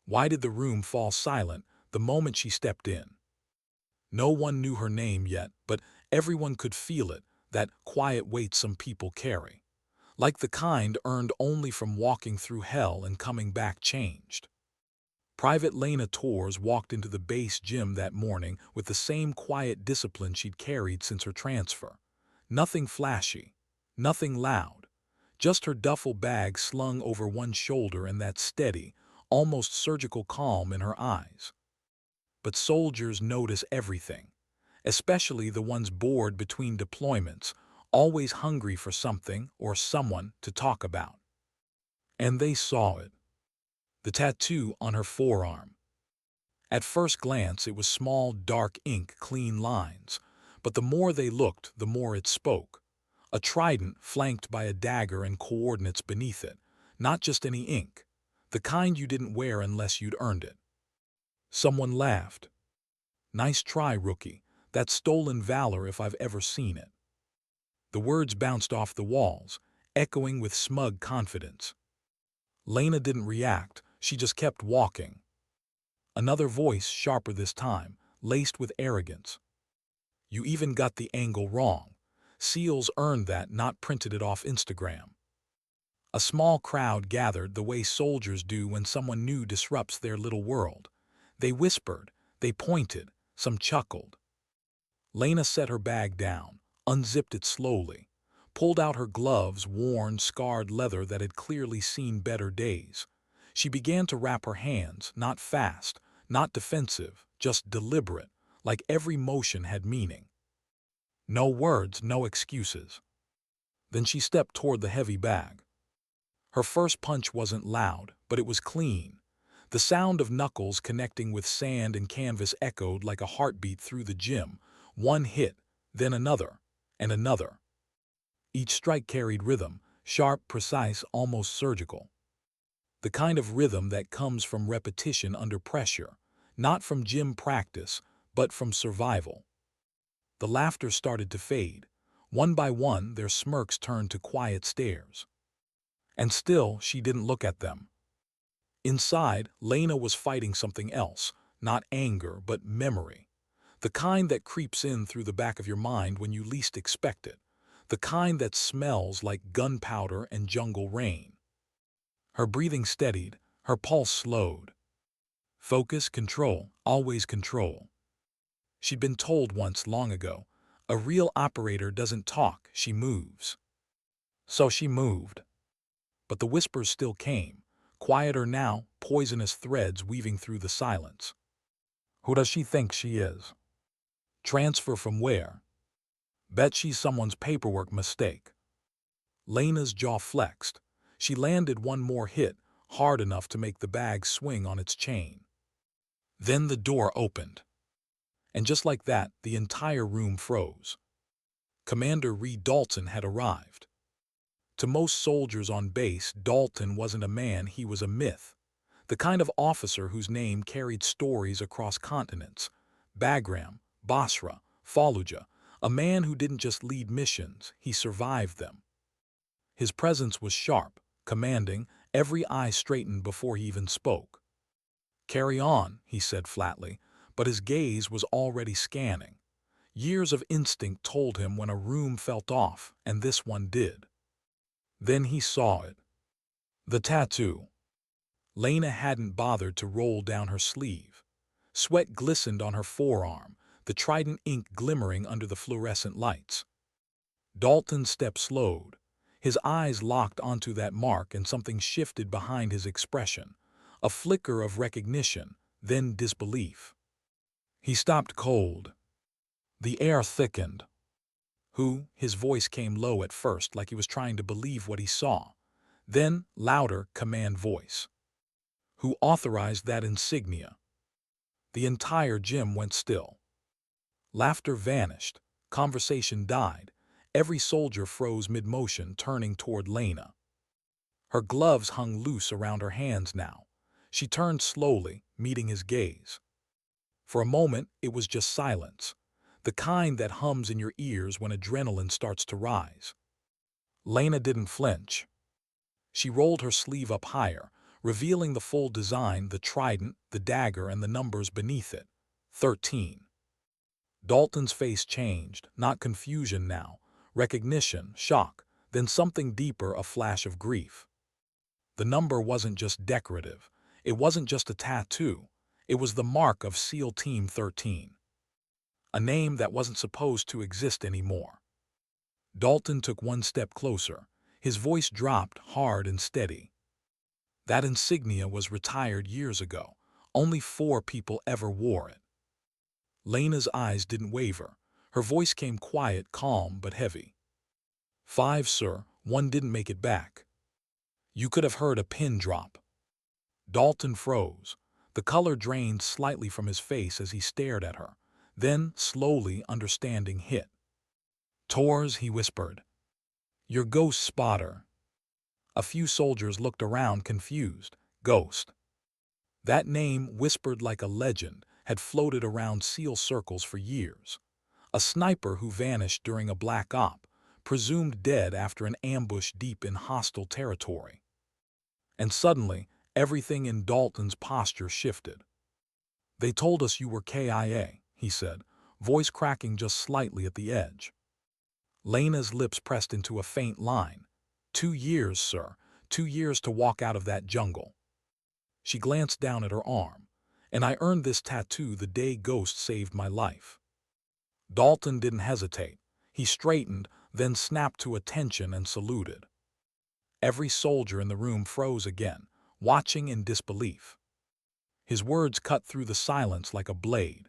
Why did the room fall silent the moment she stepped in? No one knew her name yet, but everyone could feel it, that quiet weight some people carry. Like the kind earned only from walking through hell and coming back changed. Private Lena Torres walked into the base gym that morning with the same quiet discipline she'd carried since her transfer. Nothing flashy, nothing loud, just her duffel bag slung over one shoulder and that steady, almost surgical calm in her eyes. But soldiers notice everything, especially the ones bored between deployments, always hungry for something or someone to talk about. And they saw it. The tattoo on her forearm. At first glance, it was small, dark ink, clean lines, but the more they looked, the more it spoke. A trident flanked by a dagger and coordinates beneath it, not just any ink, the kind you didn't wear unless you'd earned it. Someone laughed. "Nice try, rookie. That's stolen valor if I've ever seen it." The words bounced off the walls, echoing with smug confidence. Lena didn't react, she just kept walking. Another voice, sharper this time, laced with arrogance. "You even got the angle wrong. SEALs earned that, not printed it off Instagram." A small crowd gathered the way soldiers do when someone new disrupts their little world. They whispered, they pointed, some chuckled. Lena set her bag down, unzipped it slowly, pulled out her gloves, worn, scarred leather that had clearly seen better days. She began to wrap her hands, not fast, not defensive, just deliberate, like every motion had meaning. No words, no excuses. Then she stepped toward the heavy bag. Her first punch wasn't loud, but it was clean. The sound of knuckles connecting with sand and canvas echoed like a heartbeat through the gym. One hit, then another, and another. Each strike carried rhythm, sharp, precise, almost surgical. The kind of rhythm that comes from repetition under pressure, not from gym practice, but from survival. The laughter started to fade. One by one, their smirks turned to quiet stares. And still, she didn't look at them. Inside, Lena was fighting something else, not anger, but memory. The kind that creeps in through the back of your mind when you least expect it. The kind that smells like gunpowder and jungle rain. Her breathing steadied, her pulse slowed. Focus, control, always control. She'd been told once long ago, a real operator doesn't talk, she moves. So she moved. But the whispers still came, quieter now, poisonous threads weaving through the silence. Who does she think she is? Transfer from where? Bet she's someone's paperwork mistake. Lena's jaw flexed. She landed one more hit, hard enough to make the bag swing on its chain. Then the door opened. And just like that, the entire room froze. Commander Dalton had arrived. To most soldiers on base, Dalton wasn't a man, he was a myth. The kind of officer whose name carried stories across continents. Bagram, Basra, Fallujah, a man who didn't just lead missions, he survived them. His presence was sharp, commanding, every eye straightened before he even spoke. "Carry on," he said flatly, but his gaze was already scanning. Years of instinct told him when a room felt off, and this one did. Then he saw it. The tattoo. Lena hadn't bothered to roll down her sleeve. Sweat glistened on her forearm, the trident ink glimmering under the fluorescent lights. Dalton's step slowed. His eyes locked onto that mark and something shifted behind his expression. A flicker of recognition, then disbelief. He stopped cold. The air thickened. "Who?" His voice came low at first, like he was trying to believe what he saw. Then, louder, command voice. "Who authorized that insignia?" The entire gym went still. Laughter vanished. Conversation died. Every soldier froze mid-motion, turning toward Lena. Her gloves hung loose around her hands now. She turned slowly, meeting his gaze. For a moment, it was just silence. The kind that hums in your ears when adrenaline starts to rise. Lena didn't flinch. She rolled her sleeve up higher, revealing the full design, the trident, the dagger, and the numbers beneath it. 13. Dalton's face changed, not confusion now, recognition, shock, then something deeper, a flash of grief. The number wasn't just decorative. It wasn't just a tattoo. It was the mark of SEAL Team 13. A name that wasn't supposed to exist anymore. Dalton took one step closer. His voice dropped, hard and steady. That insignia was retired years ago. Only 4 people ever wore it. Lena's eyes didn't waver. Her voice came quiet, calm, but heavy. 5, sir. 1 didn't make it back. You could have heard a pin drop. Dalton froze. The color drained slightly from his face as he stared at her. Then, slowly, understanding hit. Tours, he whispered. Your ghost spotter. A few soldiers looked around, confused. Ghost. That name, whispered like a legend, had floated around SEAL circles for years. A sniper who vanished during a black op, presumed dead after an ambush deep in hostile territory. And suddenly, everything in Dalton's posture shifted. They told us you were KIA, he said, voice cracking just slightly at the edge. Lena's lips pressed into a faint line. 2 years, sir. 2 years to walk out of that jungle. She glanced down at her arm. And I earned this tattoo the day Ghost saved my life. Dalton didn't hesitate. He straightened, then snapped to attention and saluted. Every soldier in the room froze again, watching in disbelief. His words cut through the silence like a blade.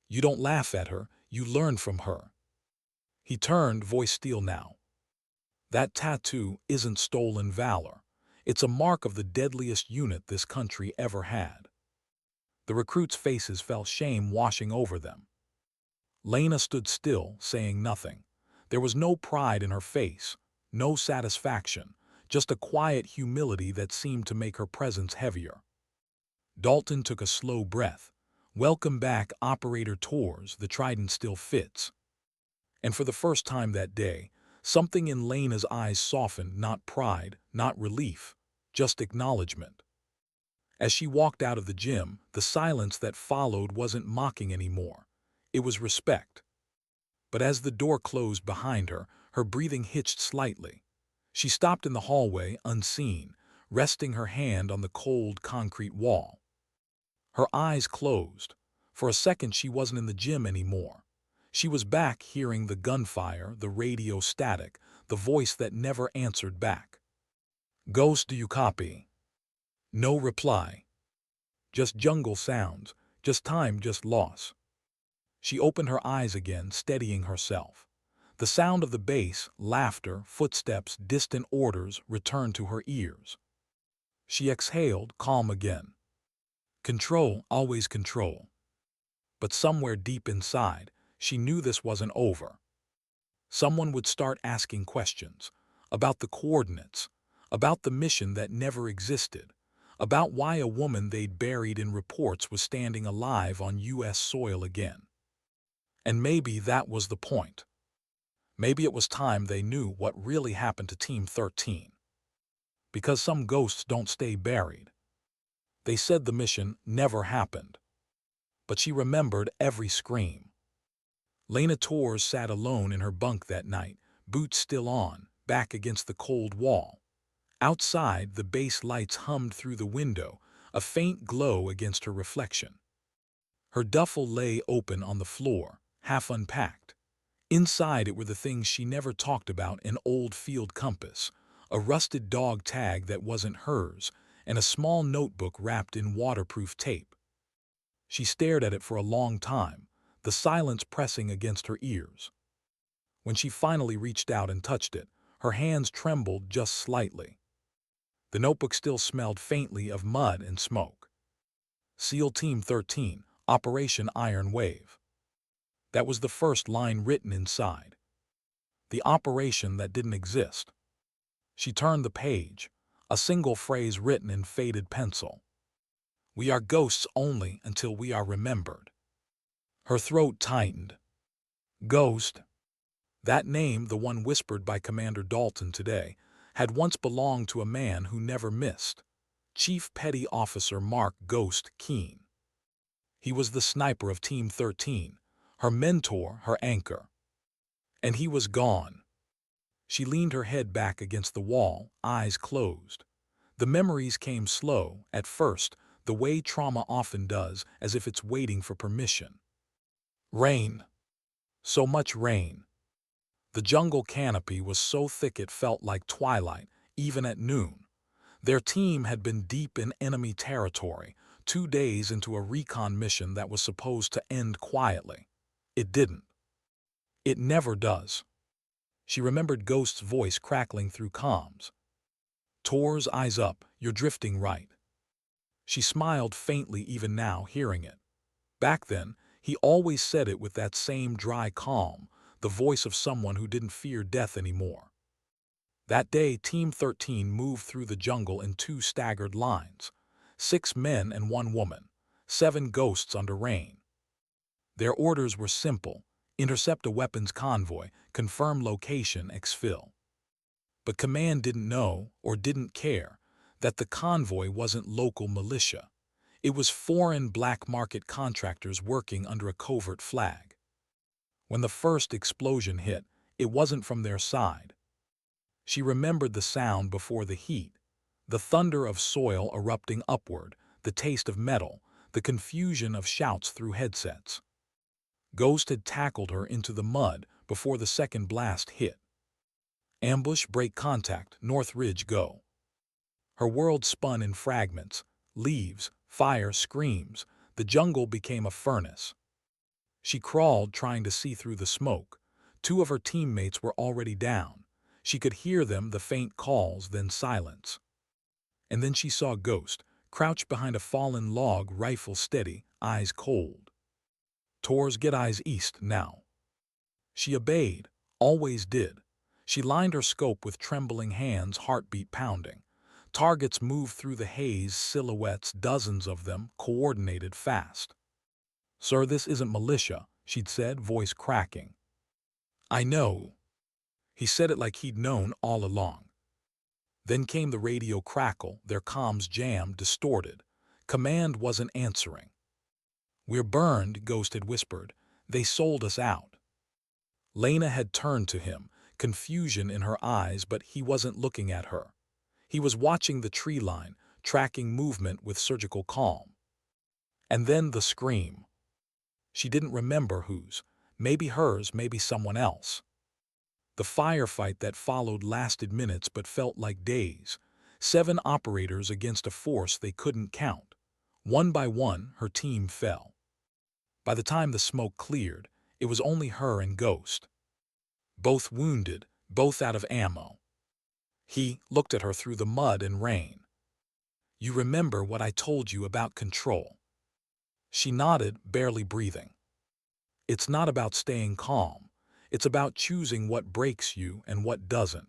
You don't laugh at her, you learn from her. He turned, voice steel now. That tattoo isn't stolen valor. It's a mark of the deadliest unit this country ever had. The recruits' faces felt shame washing over them. Lena stood still, saying nothing. There was no pride in her face, no satisfaction, just a quiet humility that seemed to make her presence heavier. Dalton took a slow breath. Welcome back, Operator Tours, the trident still fits. And for the first time that day, something in Lena's eyes softened, not pride, not relief, just acknowledgement. As she walked out of the gym, the silence that followed wasn't mocking anymore. It was respect. But as the door closed behind her, her breathing hitched slightly. She stopped in the hallway, unseen, resting her hand on the cold concrete wall. Her eyes closed. For a second she wasn't in the gym anymore. She was back, hearing the gunfire, the radio static, the voice that never answered back. Ghost, do you copy? No reply. Just jungle sounds, just time, just loss. She opened her eyes again, steadying herself. The sound of the bass, laughter, footsteps, distant orders returned to her ears. She exhaled, calm again. Control, always control. But somewhere deep inside, she knew this wasn't over. Someone would start asking questions about the coordinates, about the mission that never existed, about why a woman they'd buried in reports was standing alive on U.S. soil again. And maybe that was the point. Maybe it was time they knew what really happened to Team 13. Because some ghosts don't stay buried. They said the mission never happened. But she remembered every scream. Lena Torres sat alone in her bunk that night, boots still on, back against the cold wall. Outside, the base lights hummed through the window, a faint glow against her reflection. Her duffel lay open on the floor, half unpacked. Inside it were the things she never talked about: an old field compass, a rusted dog tag that wasn't hers, and a small notebook wrapped in waterproof tape. She stared at it for a long time, the silence pressing against her ears. When she finally reached out and touched it, her hands trembled just slightly. The notebook still smelled faintly of mud and smoke. SEAL Team 13, Operation Iron Wave. That was the first line written inside. The operation that didn't exist. She turned the page, a single phrase written in faded pencil. We are ghosts only until we are remembered. Her throat tightened. Ghost. That name, the one whispered by Commander Dalton today, had once belonged to a man who never missed. Chief Petty Officer Mark Ghost Keene. He was the sniper of Team 13, her mentor, her anchor. And he was gone. She leaned her head back against the wall, eyes closed. The memories came slow, at first, the way trauma often does, as if it's waiting for permission. Rain. So much rain. The jungle canopy was so thick it felt like twilight, even at noon. Their team had been deep in enemy territory, 2 days into a recon mission that was supposed to end quietly. It didn't. It never does. She remembered Ghost's voice crackling through comms. Tor's, eyes up, you're drifting right. She smiled faintly even now, hearing it. Back then, he always said it with that same dry calm, the voice of someone who didn't fear death anymore. That day, Team 13 moved through the jungle in 2 staggered lines. 6 men and 1 woman, 7 ghosts under rain. Their orders were simple: intercept a weapons convoy, confirm location, exfil. But command didn't know, or didn't care, that the convoy wasn't local militia. It was foreign black market contractors working under a covert flag. When the first explosion hit, it wasn't from their side. She remembered the sound before the heat, the thunder of soil erupting upward, the taste of metal, the confusion of shouts through headsets. Ghost had tackled her into the mud before the second blast hit. Ambush, break contact, North Ridge, go. Her world spun in fragments, leaves, fire, screams. The jungle became a furnace. She crawled, trying to see through the smoke. 2 of her teammates were already down. She could hear them, the faint calls, then silence. And then she saw Ghost, crouched behind a fallen log, rifle steady, eyes cold. Tors, get eyes east now. She obeyed, always did. She lined her scope with trembling hands, heartbeat pounding. Targets moved through the haze, silhouettes, dozens of them, coordinated fast. Sir, this isn't militia, she'd said, voice cracking. I know. He said it like he'd known all along. Then came the radio crackle, their comms jammed, distorted. Command wasn't answering. We're burned, Ghost had whispered. They sold us out. Lena had turned to him, confusion in her eyes, but he wasn't looking at her. He was watching the tree line, tracking movement with surgical calm. And then the scream. She didn't remember whose. Maybe hers, maybe someone else. The firefight that followed lasted minutes but felt like days. 7 operators against a force they couldn't count. One by one, her team fell. By the time the smoke cleared, it was only her and Ghost. Both wounded, both out of ammo. He looked at her through the mud and rain. You remember what I told you about control? She nodded, barely breathing. It's not about staying calm. It's about choosing what breaks you and what doesn't.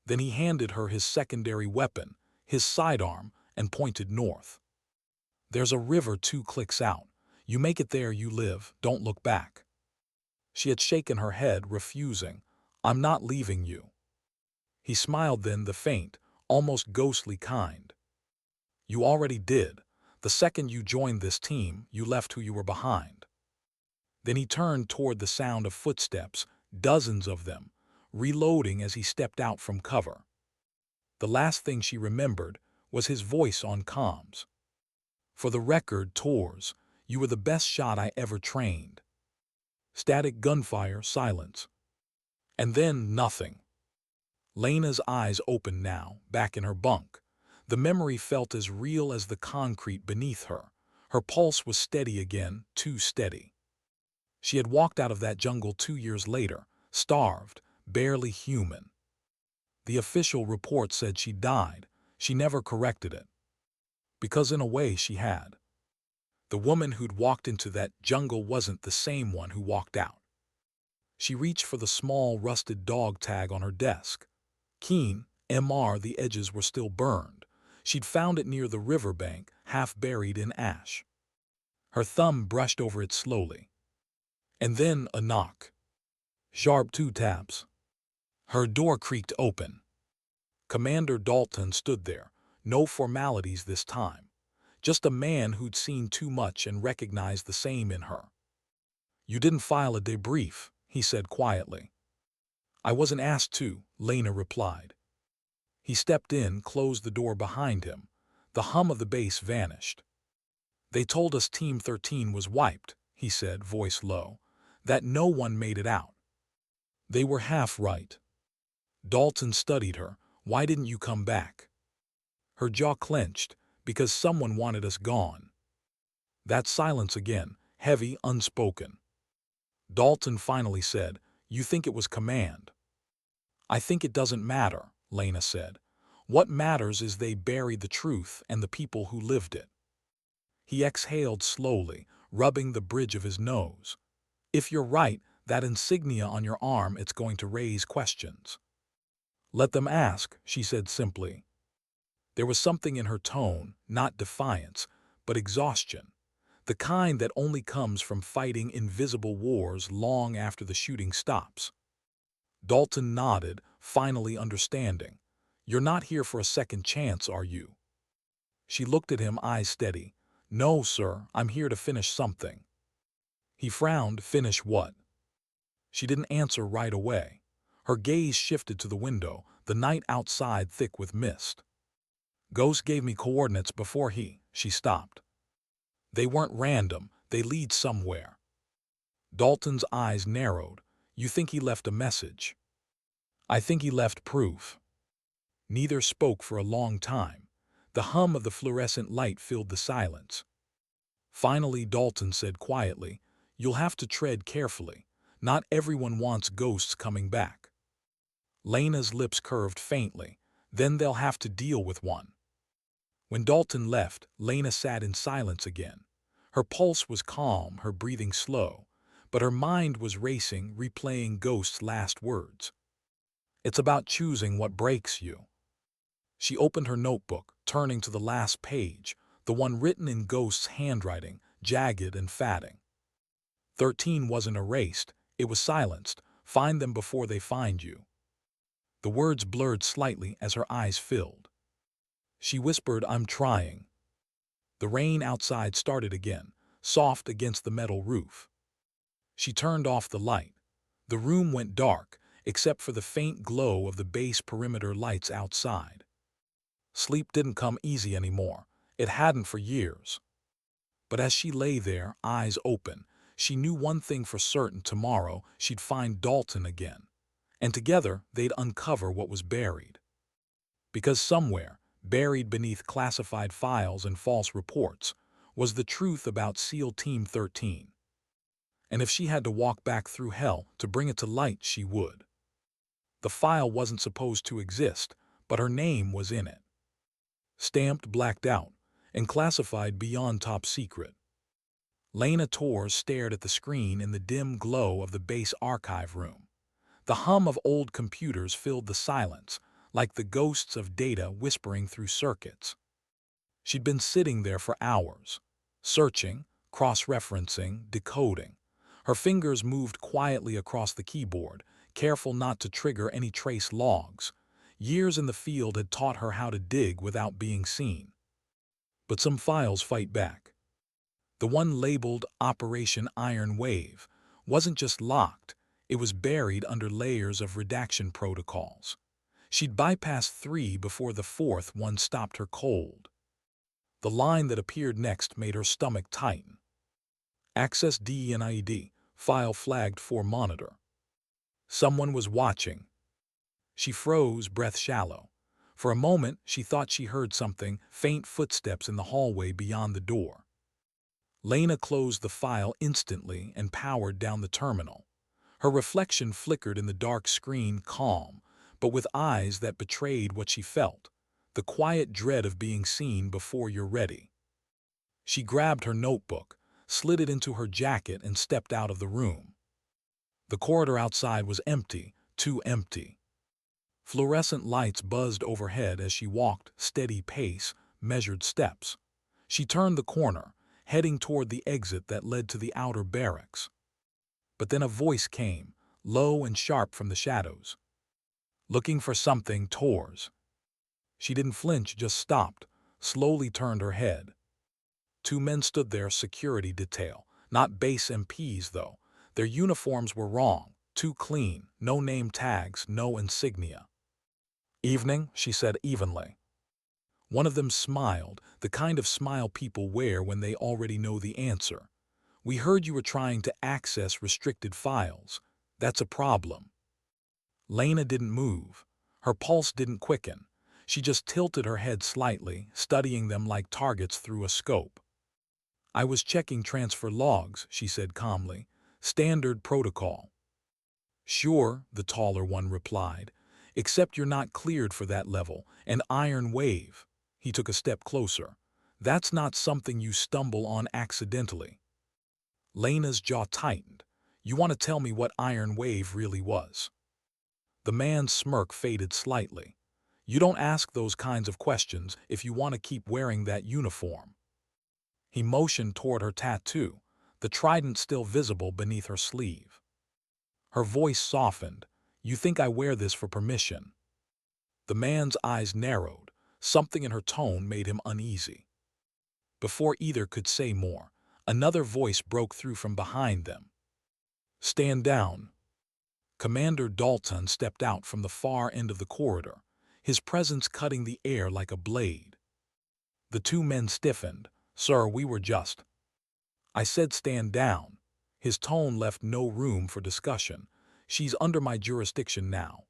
Then he handed her his secondary weapon, his sidearm, and pointed north. There's a river 2 clicks out. You make it there, you live, don't look back. She had shaken her head, refusing. I'm not leaving you. He smiled then, the faint, almost ghostly kind. You already did. The second you joined this team, you left who you were behind. Then he turned toward the sound of footsteps, dozens of them, reloading as he stepped out from cover. The last thing she remembered was his voice on comms. For the record, Tors, you were the best shot I ever trained. Static gunfire, silence. And then nothing. Lena's eyes opened now, back in her bunk. The memory felt as real as the concrete beneath her. Her pulse was steady again, too steady. She had walked out of that jungle 2 years later, starved, barely human. The official report said she died. She never corrected it. Because in a way she had. The woman who'd walked into that jungle wasn't the same one who walked out. She reached for the small, rusted dog tag on her desk. Keen, MR, the edges were still burned. She'd found it near the riverbank, half buried in ash. Her thumb brushed over it slowly. And then a knock. Sharp 2 taps. Her door creaked open. Commander Dalton stood there, No formalities this time. Just a man who'd seen too much and recognized the same in her. "You didn't file a debrief," he said quietly. "I wasn't asked to," Lena replied. He stepped in, closed the door behind him. The hum of the bass vanished. "They told us Team 13 was wiped," he said, voice low, "that no one made it out." "They were half right." Dalton studied her. "Why didn't you come back?" Her jaw clenched. "Because someone wanted us gone." That silence again, heavy, unspoken. Dalton finally said, "You think it was command?" "I think it doesn't matter," Lena said. "What matters is they buried the truth and the people who lived it." He exhaled slowly, rubbing the bridge of his nose. "If you're right, that insignia on your arm, it's going to raise questions." "Let them ask," she said simply. There was something in her tone, not defiance, but exhaustion. The kind that only comes from fighting invisible wars long after the shooting stops. Dalton nodded, finally understanding. "You're not here for a second chance, are you?" She looked at him, eyes steady. "No, sir, I'm here to finish something." He frowned. "Finish what?" She didn't answer right away. Her gaze shifted to the window, the night outside thick with mist. "Ghost gave me coordinates before she stopped. They weren't random, they lead somewhere." Dalton's eyes narrowed. "You think he left a message?" "I think he left proof." Neither spoke for a long time. The hum of the fluorescent light filled the silence. Finally Dalton said quietly, "You'll have to tread carefully. Not everyone wants ghosts coming back." Lena's lips curved faintly. "Then they'll have to deal with one." When Dalton left, Lena sat in silence again. Her pulse was calm, her breathing slow, but her mind was racing, replaying Ghost's last words. "It's about choosing what breaks you." She opened her notebook, turning to the last page, the one written in Ghost's handwriting, jagged and fatting. 13 wasn't erased, it was silenced. "Find them before they find you." The words blurred slightly as her eyes filled. She whispered, "I'm trying." The rain outside started again, soft against the metal roof. She turned off the light. The room went dark, except for the faint glow of the base perimeter lights outside. Sleep didn't come easy anymore. It hadn't for years. But as she lay there, eyes open, she knew one thing for certain: tomorrow she'd find Dalton again. And together they'd uncover what was buried. Because somewhere, buried beneath classified files and false reports, was the truth about SEAL Team 13. And if she had to walk back through hell to bring it to light, she would. The file wasn't supposed to exist, but her name was in it. Stamped, blacked out, and classified beyond top secret. Lena Torres stared at the screen in the dim glow of the base archive room. The hum of old computers filled the silence, like the ghosts of data whispering through circuits. She'd been sitting there for hours, searching, cross-referencing, decoding. Her fingers moved quietly across the keyboard, careful not to trigger any trace logs. Years in the field had taught her how to dig without being seen. But some files fight back. The one labeled Operation Iron Wave wasn't just locked, it was buried under layers of redaction protocols. She'd bypassed 3 before the 4th one stopped her cold. The line that appeared next made her stomach tighten. Access DNID, file flagged for monitor. Someone was watching. She froze, breath shallow. For a moment, she thought she heard something, faint footsteps in the hallway beyond the door. Lena closed the file instantly and powered down the terminal. Her reflection flickered in the dark screen, calm, but with eyes that betrayed what she felt, the quiet dread of being seen before you're ready. She grabbed her notebook, slid it into her jacket, and stepped out of the room. The corridor outside was empty, too empty. Fluorescent lights buzzed overhead as she walked, steady pace, measured steps. She turned the corner, heading toward the exit that led to the outer barracks. But then a voice came, low and sharp from the shadows. "Looking for something, Torres?" She didn't flinch, just stopped, slowly turned her head. Two men stood there, security detail. Not base MPs, though. Their uniforms were wrong, too clean, no name tags, no insignia. "Evening," she said evenly. One of them smiled, the kind of smile people wear when they already know the answer. "We heard you were trying to access restricted files. That's a problem." Lena didn't move. Her pulse didn't quicken. She just tilted her head slightly, studying them like targets through a scope. "I was checking transfer logs," she said calmly. "Standard protocol." "Sure," the taller one replied. "Except you're not cleared for that level, an iron wave." He took a step closer. "That's not something you stumble on accidentally." Lena's jaw tightened. "You want to tell me what iron wave really was?" The man's smirk faded slightly. "You don't ask those kinds of questions if you want to keep wearing that uniform." He motioned toward her tattoo, the trident still visible beneath her sleeve. Her voice softened. "You think I wear this for permission?" The man's eyes narrowed. Something in her tone made him uneasy. Before either could say more, another voice broke through from behind them. "Stand down." Commander Dalton stepped out from the far end of the corridor, his presence cutting the air like a blade. The two men stiffened. "Sir, we were just—" "I said stand down." His tone left no room for discussion. "She's under my jurisdiction now."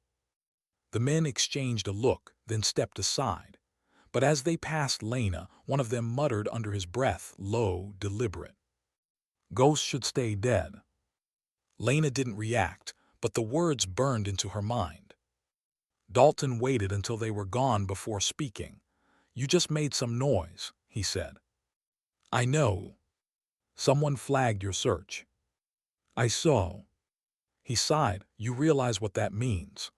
The men exchanged a look, then stepped aside. But as they passed Lena, one of them muttered under his breath, low, deliberate, "Ghosts should stay dead." Lena didn't react, but the words burned into her mind. Dalton waited until they were gone before speaking. "You just made some noise," he said. "I know. Someone flagged your search." "I saw." He sighed. "You realize what that means?"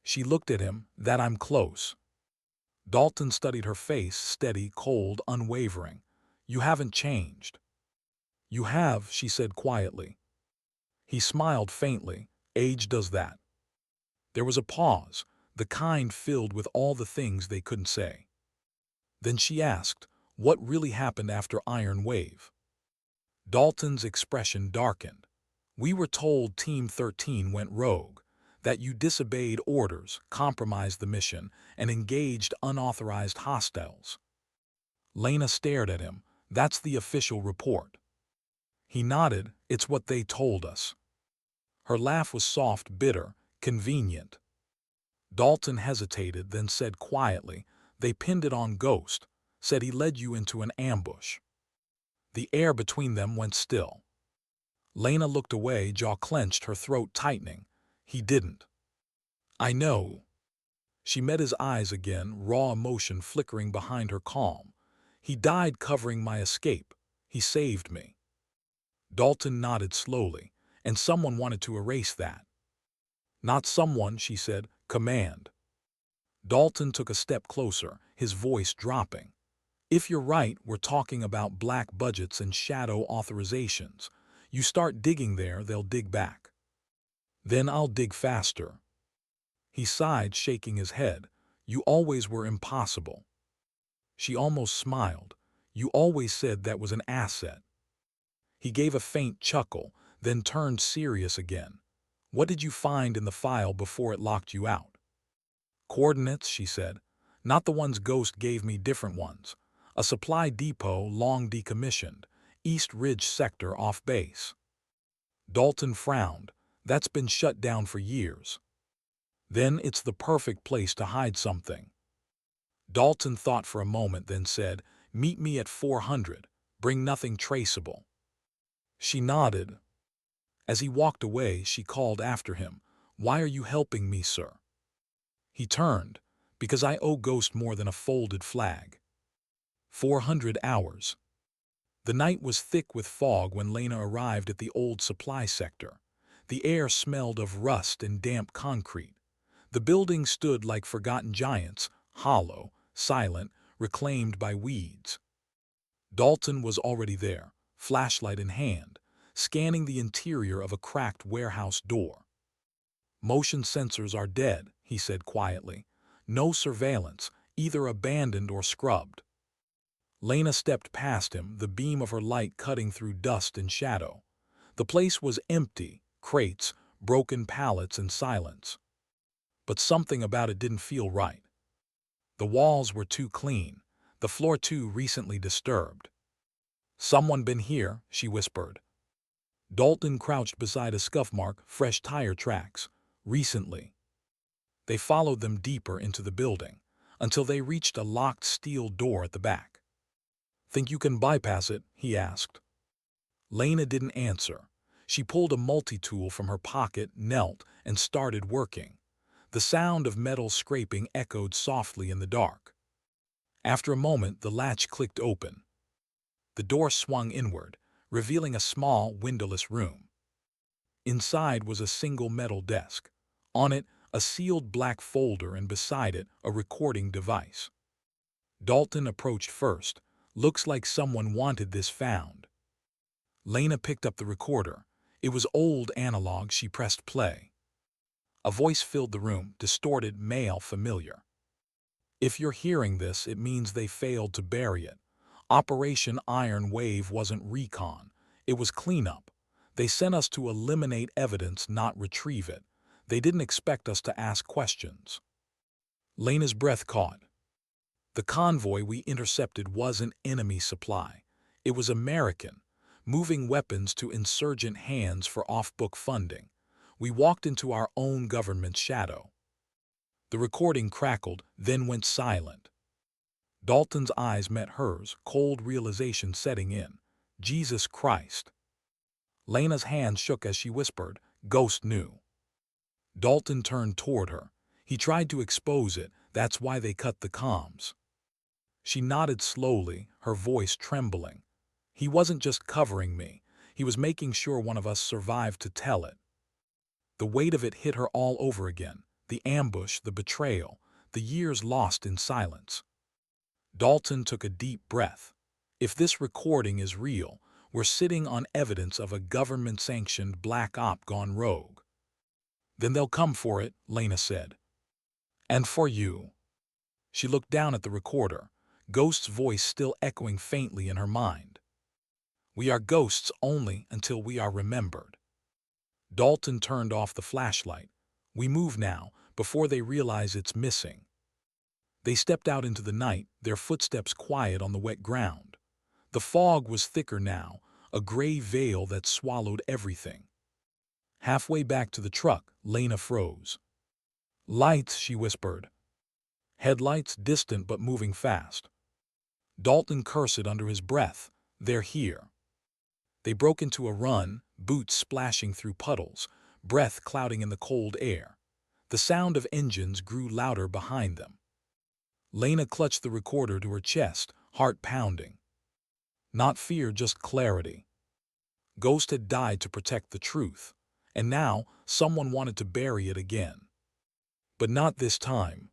She looked at him. "That I'm close." Dalton studied her face, steady, cold, unwavering. "You haven't changed." "You have," she said quietly. He smiled faintly. "Age does that." There was a pause, the kind filled with all the things they couldn't say. Then she asked, "What really happened after Iron Wave?" Dalton's expression darkened. "We were told Team 13 went rogue, that you disobeyed orders, compromised the mission, and engaged unauthorized hostiles." Lena stared at him. "That's the official report." He nodded. "It's what they told us." Her laugh was soft, bitter, convenient. Dalton hesitated, then said quietly, "They pinned it on Ghost, said he led you into an ambush." The air between them went still. Lena looked away, jaw clenched, her throat tightening. "He didn't." "I know." She met his eyes again, raw emotion flickering behind her calm. "He died covering my escape. He saved me." Dalton nodded slowly. "And someone wanted to erase that." "Not someone," she said. "Command." Dalton took a step closer, his voice dropping. "If you're right, we're talking about black budgets and shadow authorizations. You start digging there, they'll dig back. Then I'll dig faster." He sighed, shaking his head. "You always were impossible." She almost smiled. "You always said that was an asset." He gave a faint chuckle, then turned serious again. "What did you find in the file before it locked you out?" "Coordinates," she said. "Not the ones Ghost gave me, different ones. A supply depot long decommissioned, East Ridge sector off base." Dalton frowned. "That's been shut down for years." "Then it's the perfect place to hide something." Dalton thought for a moment, then said, "Meet me at 400. Bring nothing traceable." She nodded. As he walked away, she called after him, "Why are you helping me, sir?" He turned. "Because I owe Ghost more than a folded flag." 400 hours. The night was thick with fog when Lena arrived at the old supply sector. The air smelled of rust and damp concrete. The buildings stood like forgotten giants, hollow, silent, reclaimed by weeds. Dalton was already there, flashlight in hand, scanning the interior of a cracked warehouse door. "Motion sensors are dead," he said quietly. "No surveillance, either abandoned or scrubbed. Lena stepped past him, the beam of her light cutting through dust and shadow. The place was empty, crates, broken pallets, and silence. But something about it didn't feel right. The walls were too clean, the floor too recently disturbed. "Someone been here," she whispered. Dalton crouched beside a scuff mark, fresh tire tracks. "Recently." They followed them deeper into the building, until they reached a locked steel door at the back. "Think you can bypass it?" he asked. Lena didn't answer. She pulled a multi-tool from her pocket, knelt, and started working. The sound of metal scraping echoed softly in the dark. After a moment, the latch clicked open. The door swung inward, revealing a small, windowless room. Inside was a single metal desk. On it, a sealed black folder, and beside it, a recording device. Dalton approached first. "Looks like someone wanted this found." Lena picked up the recorder. It was old analog. She pressed play. A voice filled the room, distorted, male, familiar. "If you're hearing this, it means they failed to bury it. Operation Iron Wave wasn't recon. It was cleanup. They sent us to eliminate evidence, not retrieve it. They didn't expect us to ask questions." Lena's breath caught. The convoy we intercepted wasn't enemy supply. It was American, moving weapons to insurgent hands for off-book funding. We walked into our own government's shadow. The recording crackled, then went silent. Dalton's eyes met hers, cold realization setting in. Jesus Christ. Lena's hand shook as she whispered, "Ghost knew." Dalton turned toward her. He tried to expose it. "That's why they cut the comms." She nodded slowly, her voice trembling. "He wasn't just covering me. He was making sure one of us survived to tell it." The weight of it hit her all over again. The ambush, the betrayal, the years lost in silence. Dalton took a deep breath. If this recording is real, we're sitting on evidence of a government-sanctioned black op gone rogue. "Then they'll come for it," Lena said. "And for you." She looked down at the recorder, Ghost's voice still echoing faintly in her mind. "We are ghosts only until we are remembered." Dalton turned off the flashlight. "We move now, before they realize it's missing." They stepped out into the night, their footsteps quiet on the wet ground. The fog was thicker now, a gray veil that swallowed everything. Halfway back to the truck, Lena froze. "Lights," she whispered. Headlights, distant but moving fast. Dalton cursed under his breath. "They're here." They broke into a run, boots splashing through puddles, breath clouding in the cold air. The sound of engines grew louder behind them. Lena clutched the recorder to her chest, heart pounding. Not fear, just clarity. Ghost had died to protect the truth, and now someone wanted to bury it again. But not this time.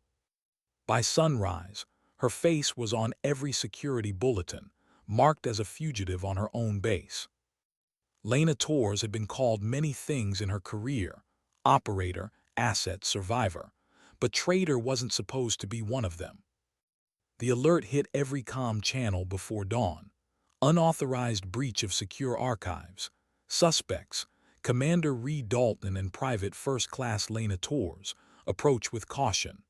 By sunrise, her face was on every security bulletin, marked as a fugitive on her own base. Lena Torres had been called many things in her career: operator, asset, survivor. But traitor wasn't supposed to be one of them. The alert hit every comm channel before dawn. Unauthorized breach of secure archives. Suspects: Commander Reed Dalton and Private First Class Lena Torres. Approach with caution.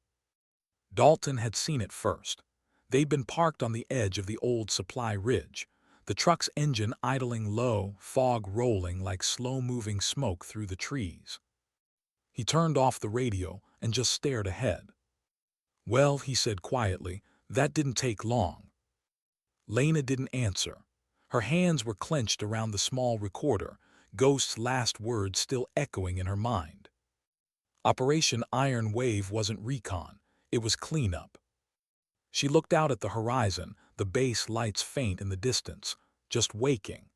Dalton had seen it first. They'd been parked on the edge of the old supply ridge, the truck's engine idling low, fog rolling like slow-moving smoke through the trees. He turned off the radio and just stared ahead. "Well," he said quietly, "that didn't take long." Lena didn't answer. Her hands were clenched around the small recorder, Ghost's last words still echoing in her mind. Operation Iron Wave wasn't recon, it was cleanup. She looked out at the horizon, the base lights faint in the distance, just waking.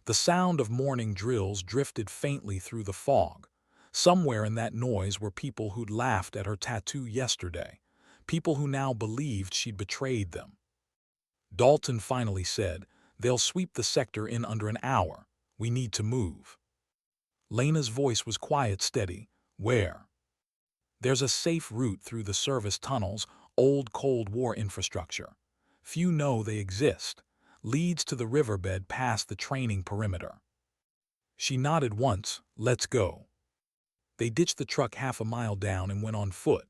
The sound of morning drills drifted faintly through the fog. Somewhere in that noise were people who'd laughed at her tattoo yesterday, people who now believed she'd betrayed them. Dalton finally said, "They'll sweep the sector in under an hour. We need to move." Lena's voice was quiet, steady. "Where?" "There's a safe route through the service tunnels, old Cold War infrastructure. Few know they exist. Leads to the riverbed past the training perimeter. She nodded once. Let's go. They ditched the truck half a mile down and went on foot.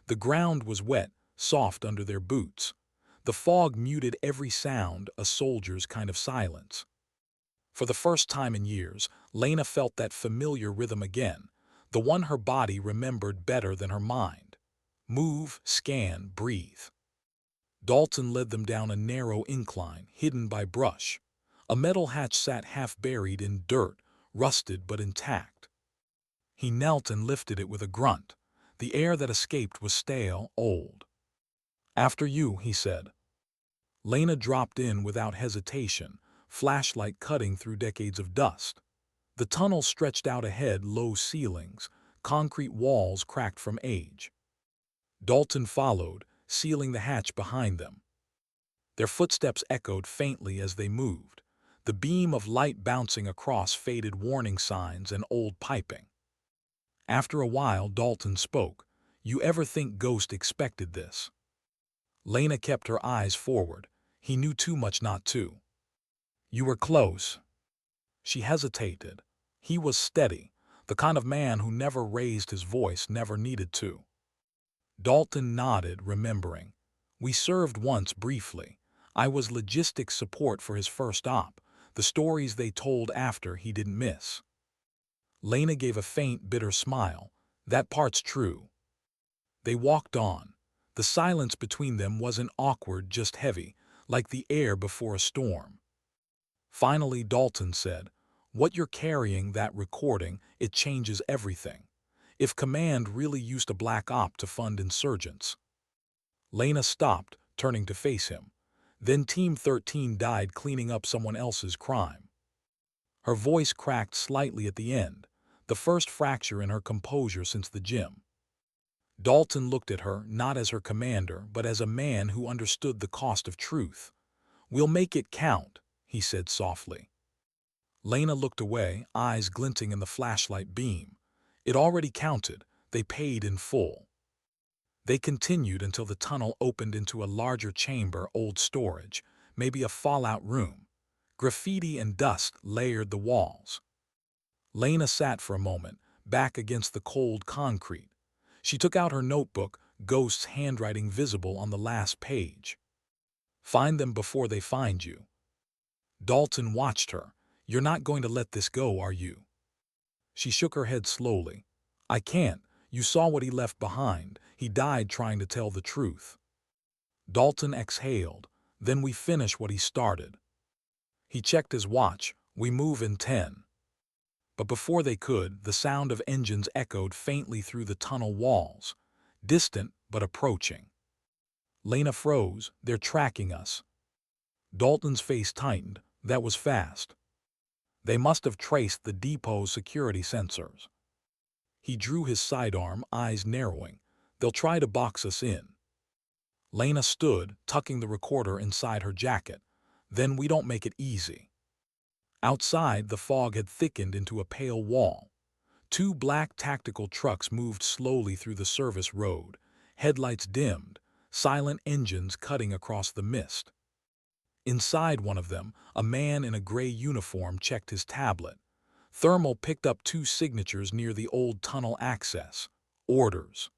The ground was wet, soft under their boots. The fog muted every sound, a soldier's kind of silence. For the first time in years, Lena felt that familiar rhythm again, the one her body remembered better than her mind. Move, scan, breathe. Dalton led them down a narrow incline, hidden by brush. A metal hatch sat half buried in dirt, rusted but intact. He knelt and lifted it with a grunt. The air that escaped was stale, old. "After you," he said. Lena dropped in without hesitation, flashlight cutting through decades of dust. The tunnel stretched out ahead, low ceilings, concrete walls cracked from age. Dalton followed, sealing the hatch behind them. Their footsteps echoed faintly as they moved, the beam of light bouncing across faded warning signs and old piping. After a while, Dalton spoke. "You ever think Ghost expected this?" Lena kept her eyes forward. He knew too much not to. "You were close." She hesitated. He was steady, the kind of man who never raised his voice, never needed to. Dalton nodded, remembering. "We served once briefly. I was logistics support for his first op. The stories they told after he didn't miss." Lena gave a faint, bitter smile. "That part's true." They walked on. The silence between them wasn't awkward, just heavy, like the air before a storm. Finally, Dalton said, "What you're carrying, that recording, it changes everything. If Command really used a black op to fund insurgents." Lena stopped, turning to face him. "Then Team 13 died cleaning up someone else's crime." Her voice cracked slightly at the end, the first fracture in her composure since the gym. Dalton looked at her, not as her commander, but as a man who understood the cost of truth. "We'll make it count," he said softly. Lena looked away, eyes glinting in the flashlight beam. It already counted. They paid in full. They continued until the tunnel opened into a larger chamber, old storage, maybe a fallout room. Graffiti and dust layered the walls. Lena sat for a moment, back against the cold concrete. She took out her notebook, Ghost's handwriting visible on the last page. "Find them before they find you." Dalton watched her. "You're not going to let this go, are you?" She shook her head slowly. "I can't. You saw what he left behind. He died trying to tell the truth." Dalton exhaled. "Then we finish what he started." He checked his watch. "We move in 10. But before they could, the sound of engines echoed faintly through the tunnel walls. Distant, but approaching. Lena froze. "They're tracking us." Dalton's face tightened. "That was fast." "They must have traced the depot's security sensors." He drew his sidearm, eyes narrowing. "They'll try to box us in." Lena stood, tucking the recorder inside her jacket. "Then we don't make it easy." Outside, the fog had thickened into a pale wall. Two black tactical trucks moved slowly through the service road, headlights dimmed, silent engines cutting across the mist. Inside one of them, a man in a gray uniform checked his tablet. Thermal picked up two signatures near the old tunnel access. "Orders."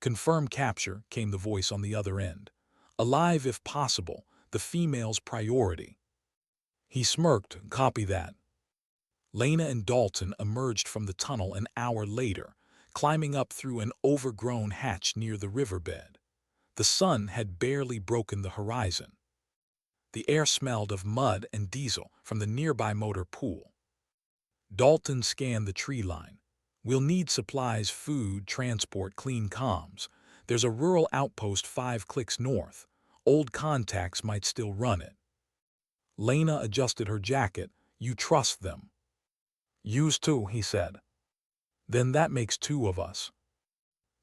"Confirm capture," came the voice on the other end. "Alive if possible, the female's priority." He smirked. "Copy that." Lena and Dalton emerged from the tunnel an hour later, climbing up through an overgrown hatch near the riverbed. The sun had barely broken the horizon. The air smelled of mud and diesel from the nearby motor pool. Dalton scanned the tree line. "We'll need supplies, food, transport, clean comms. There's a rural outpost 5 clicks north. Old contacts might still run it." Lena adjusted her jacket. "You trust them?" "Used to," he said. "Then that makes 2 of us."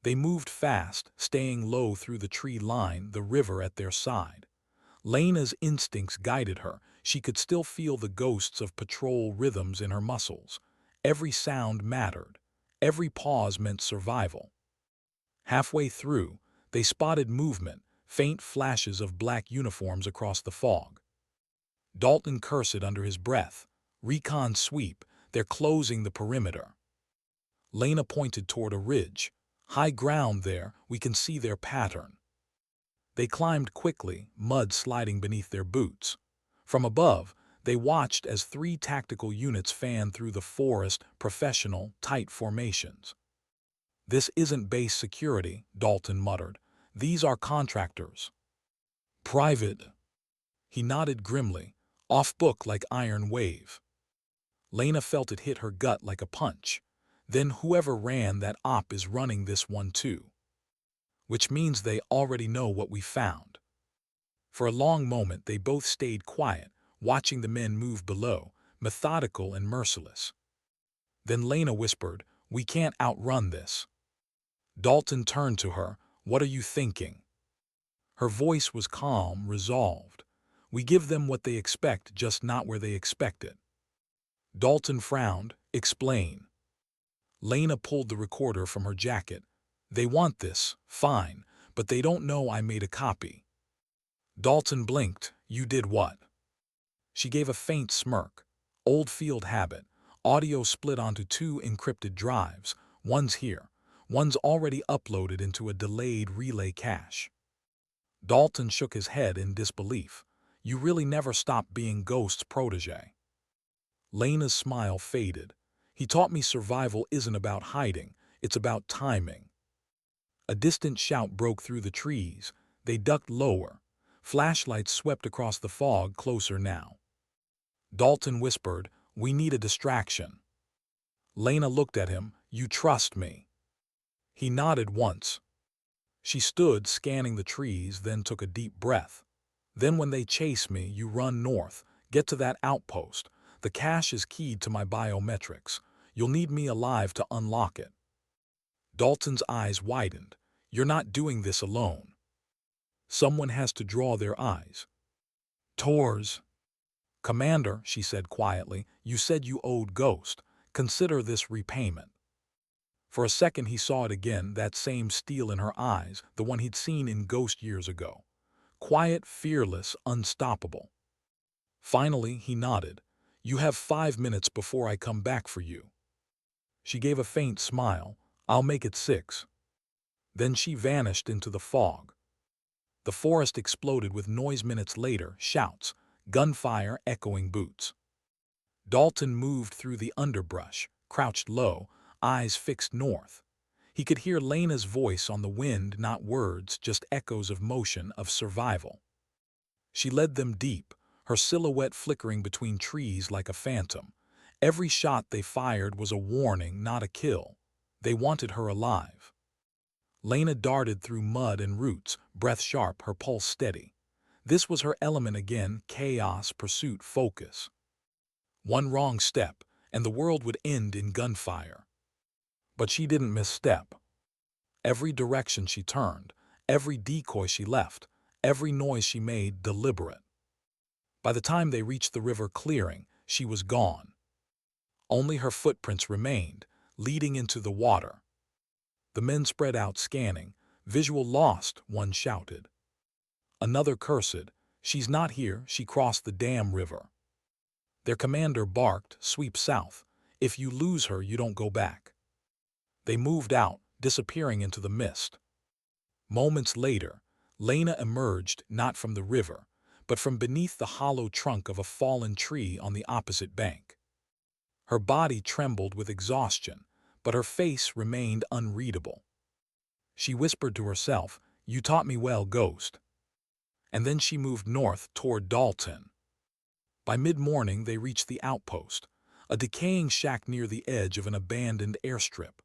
They moved fast, staying low through the tree line, the river at their side. Lena's instincts guided her. She could still feel the ghosts of patrol rhythms in her muscles. Every sound mattered. Every pause meant survival. Halfway through, They spotted movement, faint flashes of black uniforms across the fog. Dalton cursed under his breath. Recon sweep, they're closing the perimeter. Lena pointed toward a ridge. High ground there, we can see their pattern. They climbed quickly, mud sliding beneath their boots. From above, they watched as 3 tactical units fanned through the forest, professional, tight formations. "This isn't base security," Dalton muttered. "These are contractors." "Private." He nodded grimly, off book like iron wave. Lena felt it hit her gut like a punch. Then whoever ran that op is running this one too. Which means they already know what we found. For a long moment they both stayed quiet, watching the men move below, methodical and merciless. Then Lena whispered, "We can't outrun this." Dalton turned to her. "What are you thinking?" Her voice was calm, resolved. "We give them what they expect, just not where they expect it." Dalton frowned. "Explain." Lena pulled the recorder from her jacket. "They want this, fine, but they don't know I made a copy." Dalton blinked. "You did what?" She gave a faint smirk. "Old field habit. Audio split onto 2 encrypted drives. One's here. One's already uploaded into a delayed relay cache." Dalton shook his head in disbelief. "You really never stopped being Ghost's protege." Lena's smile faded. "He taught me survival isn't about hiding, it's about timing." A distant shout broke through the trees. They ducked lower. Flashlights swept across the fog, closer now. Dalton whispered, "We need a distraction." Lena looked at him. "You trust me?" He nodded once. She stood, scanning the trees, then took a deep breath. "Then when they chase me, you run north, get to that outpost. The cache is keyed to my biometrics. You'll need me alive to unlock it." Dalton's eyes widened. "You're not doing this alone." "Someone has to draw their eyes." "Tors." "Commander," she said quietly, "you said you owed Ghost. Consider this repayment." For a second he saw it again, that same steel in her eyes, the one he'd seen in Ghost years ago. Quiet, fearless, unstoppable. Finally he nodded. "You have 5 minutes before I come back for you." She gave a faint smile. "I'll make it 6. Then she vanished into the fog. The forest exploded with noise minutes later, shouts, gunfire, echoing boots. Dalton moved through the underbrush, crouched low, eyes fixed north. He could hear Lena's voice on the wind, not words, just echoes of motion, of survival. She led them deep, her silhouette flickering between trees like a phantom. Every shot they fired was a warning, not a kill. They wanted her alive. Lena darted through mud and roots, breath sharp, her pulse steady. This was her element again, chaos, pursuit, focus. One wrong step, and the world would end in gunfire. But she didn't misstep. Every direction she turned, every decoy she left, every noise she made, deliberate. By the time they reached the river clearing, she was gone. Only her footprints remained, leading into the water. The men spread out, scanning. "Visual lost," one shouted. Another cursed, "She's not here, she crossed the damn river." Their commander barked, "Sweep south. If you lose her, you don't go back." They moved out, disappearing into the mist. Moments later, Lena emerged not from the river, but from beneath the hollow trunk of a fallen tree on the opposite bank. Her body trembled with exhaustion, but her face remained unreadable. She whispered to herself, "You taught me well, Ghost." And then she moved north toward Dalton. By mid-morning they reached the outpost, a decaying shack near the edge of an abandoned airstrip.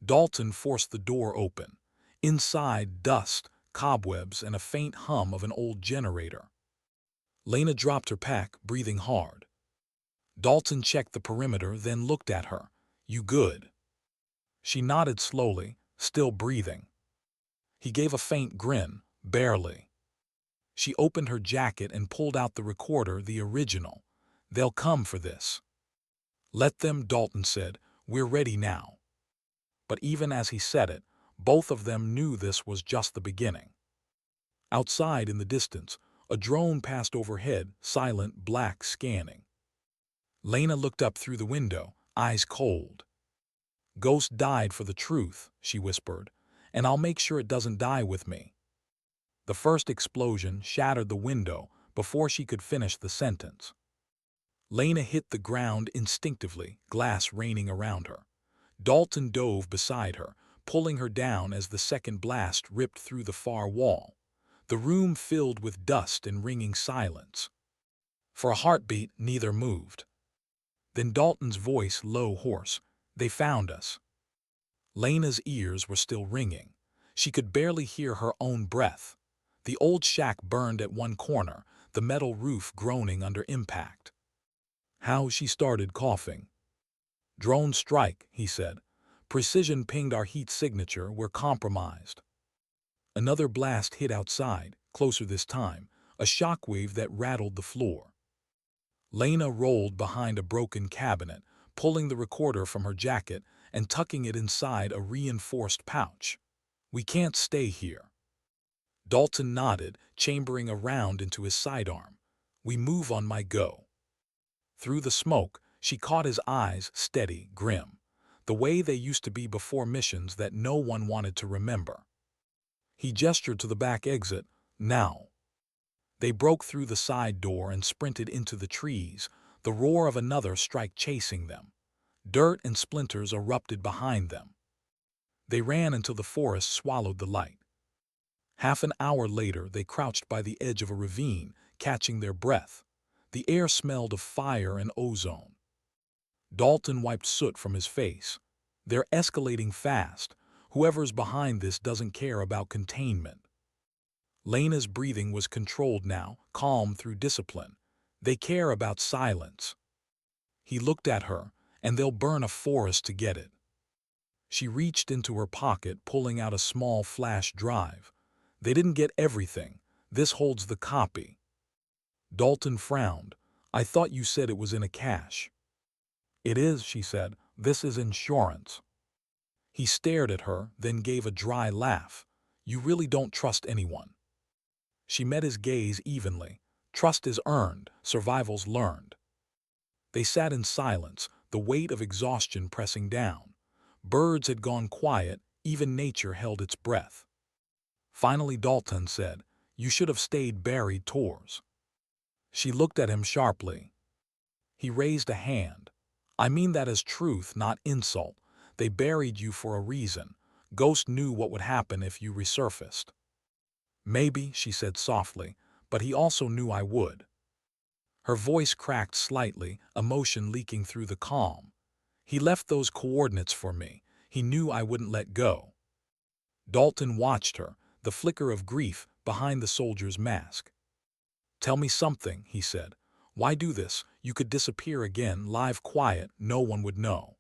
Dalton forced the door open. Inside, dust, cobwebs, and a faint hum of an old generator. Lena dropped her pack, breathing hard. Dalton checked the perimeter, then looked at her. "You good?" She nodded slowly, still breathing. He gave a faint grin. "Barely." She opened her jacket and pulled out the recorder, the original. "They'll come for this." "Let them," Dalton said. "We're ready now." But even as he said it, Both of them knew this was just the beginning. Outside in the distance, a drone passed overhead, silent, black, scanning. Lena looked up through the window, eyes cold. "Ghost died for the truth," she whispered, "and I'll make sure it doesn't die with me." The first explosion shattered the window before she could finish the sentence. Lena hit the ground instinctively, glass raining around her. Dalton dove beside her, pulling her down as the second blast ripped through the far wall. The room filled with dust and ringing silence. For a heartbeat, neither moved. Then Dalton's voice, low, hoarse, "They found us." Lena's ears were still ringing. She could barely hear her own breath. The old shack burned at one corner, the metal roof groaning under impact. How she started coughing. "Drone strike," he said. "Precision pinged our heat signature, we're compromised." Another blast hit outside, closer this time, a shockwave that rattled the floor. Lena rolled behind a broken cabinet, pulling the recorder from her jacket and tucking it inside a reinforced pouch. "We can't stay here." Dalton nodded, chambering a round into his sidearm. "We move on my go." Through the smoke, she caught his eyes, steady, grim, the way they used to be before missions that no one wanted to remember. He gestured to the back exit. "Now." They broke through the side door and sprinted into the trees, the roar of another strike chasing them. Dirt and splinters erupted behind them. They ran until the forest swallowed the light. Half an hour later, they crouched by the edge of a ravine, catching their breath. The air smelled of fire and ozone. Dalton wiped soot from his face. "They're escalating fast. Whoever's behind this doesn't care about containment." Lena's breathing was controlled now, calm through discipline. "They care about silence." He looked at her, "and they'll burn a forest to get it." She reached into her pocket, pulling out a small flash drive. "They didn't get everything. This holds the copy." Dalton frowned. "I thought you said it was in a cache." "It is," she said. "This is insurance." He stared at her, then gave a dry laugh. "You really don't trust anyone." She met his gaze evenly. "Trust is earned, survival's learned." They sat in silence, the weight of exhaustion pressing down. Birds had gone quiet, even nature held its breath. Finally Dalton said, "You should have stayed buried tours." She looked at him sharply. He raised a hand. "I mean that as truth, not insult. They buried you for a reason. Ghost knew what would happen if you resurfaced." "Maybe," she said softly, "but he also knew I would." Her voice cracked slightly, emotion leaking through the calm. "He left those coordinates for me. He knew I wouldn't let go." Dalton watched her, the flicker of grief behind the soldier's mask. "Tell me something," he said. "Why do this? You could disappear again, live quiet, no one would know."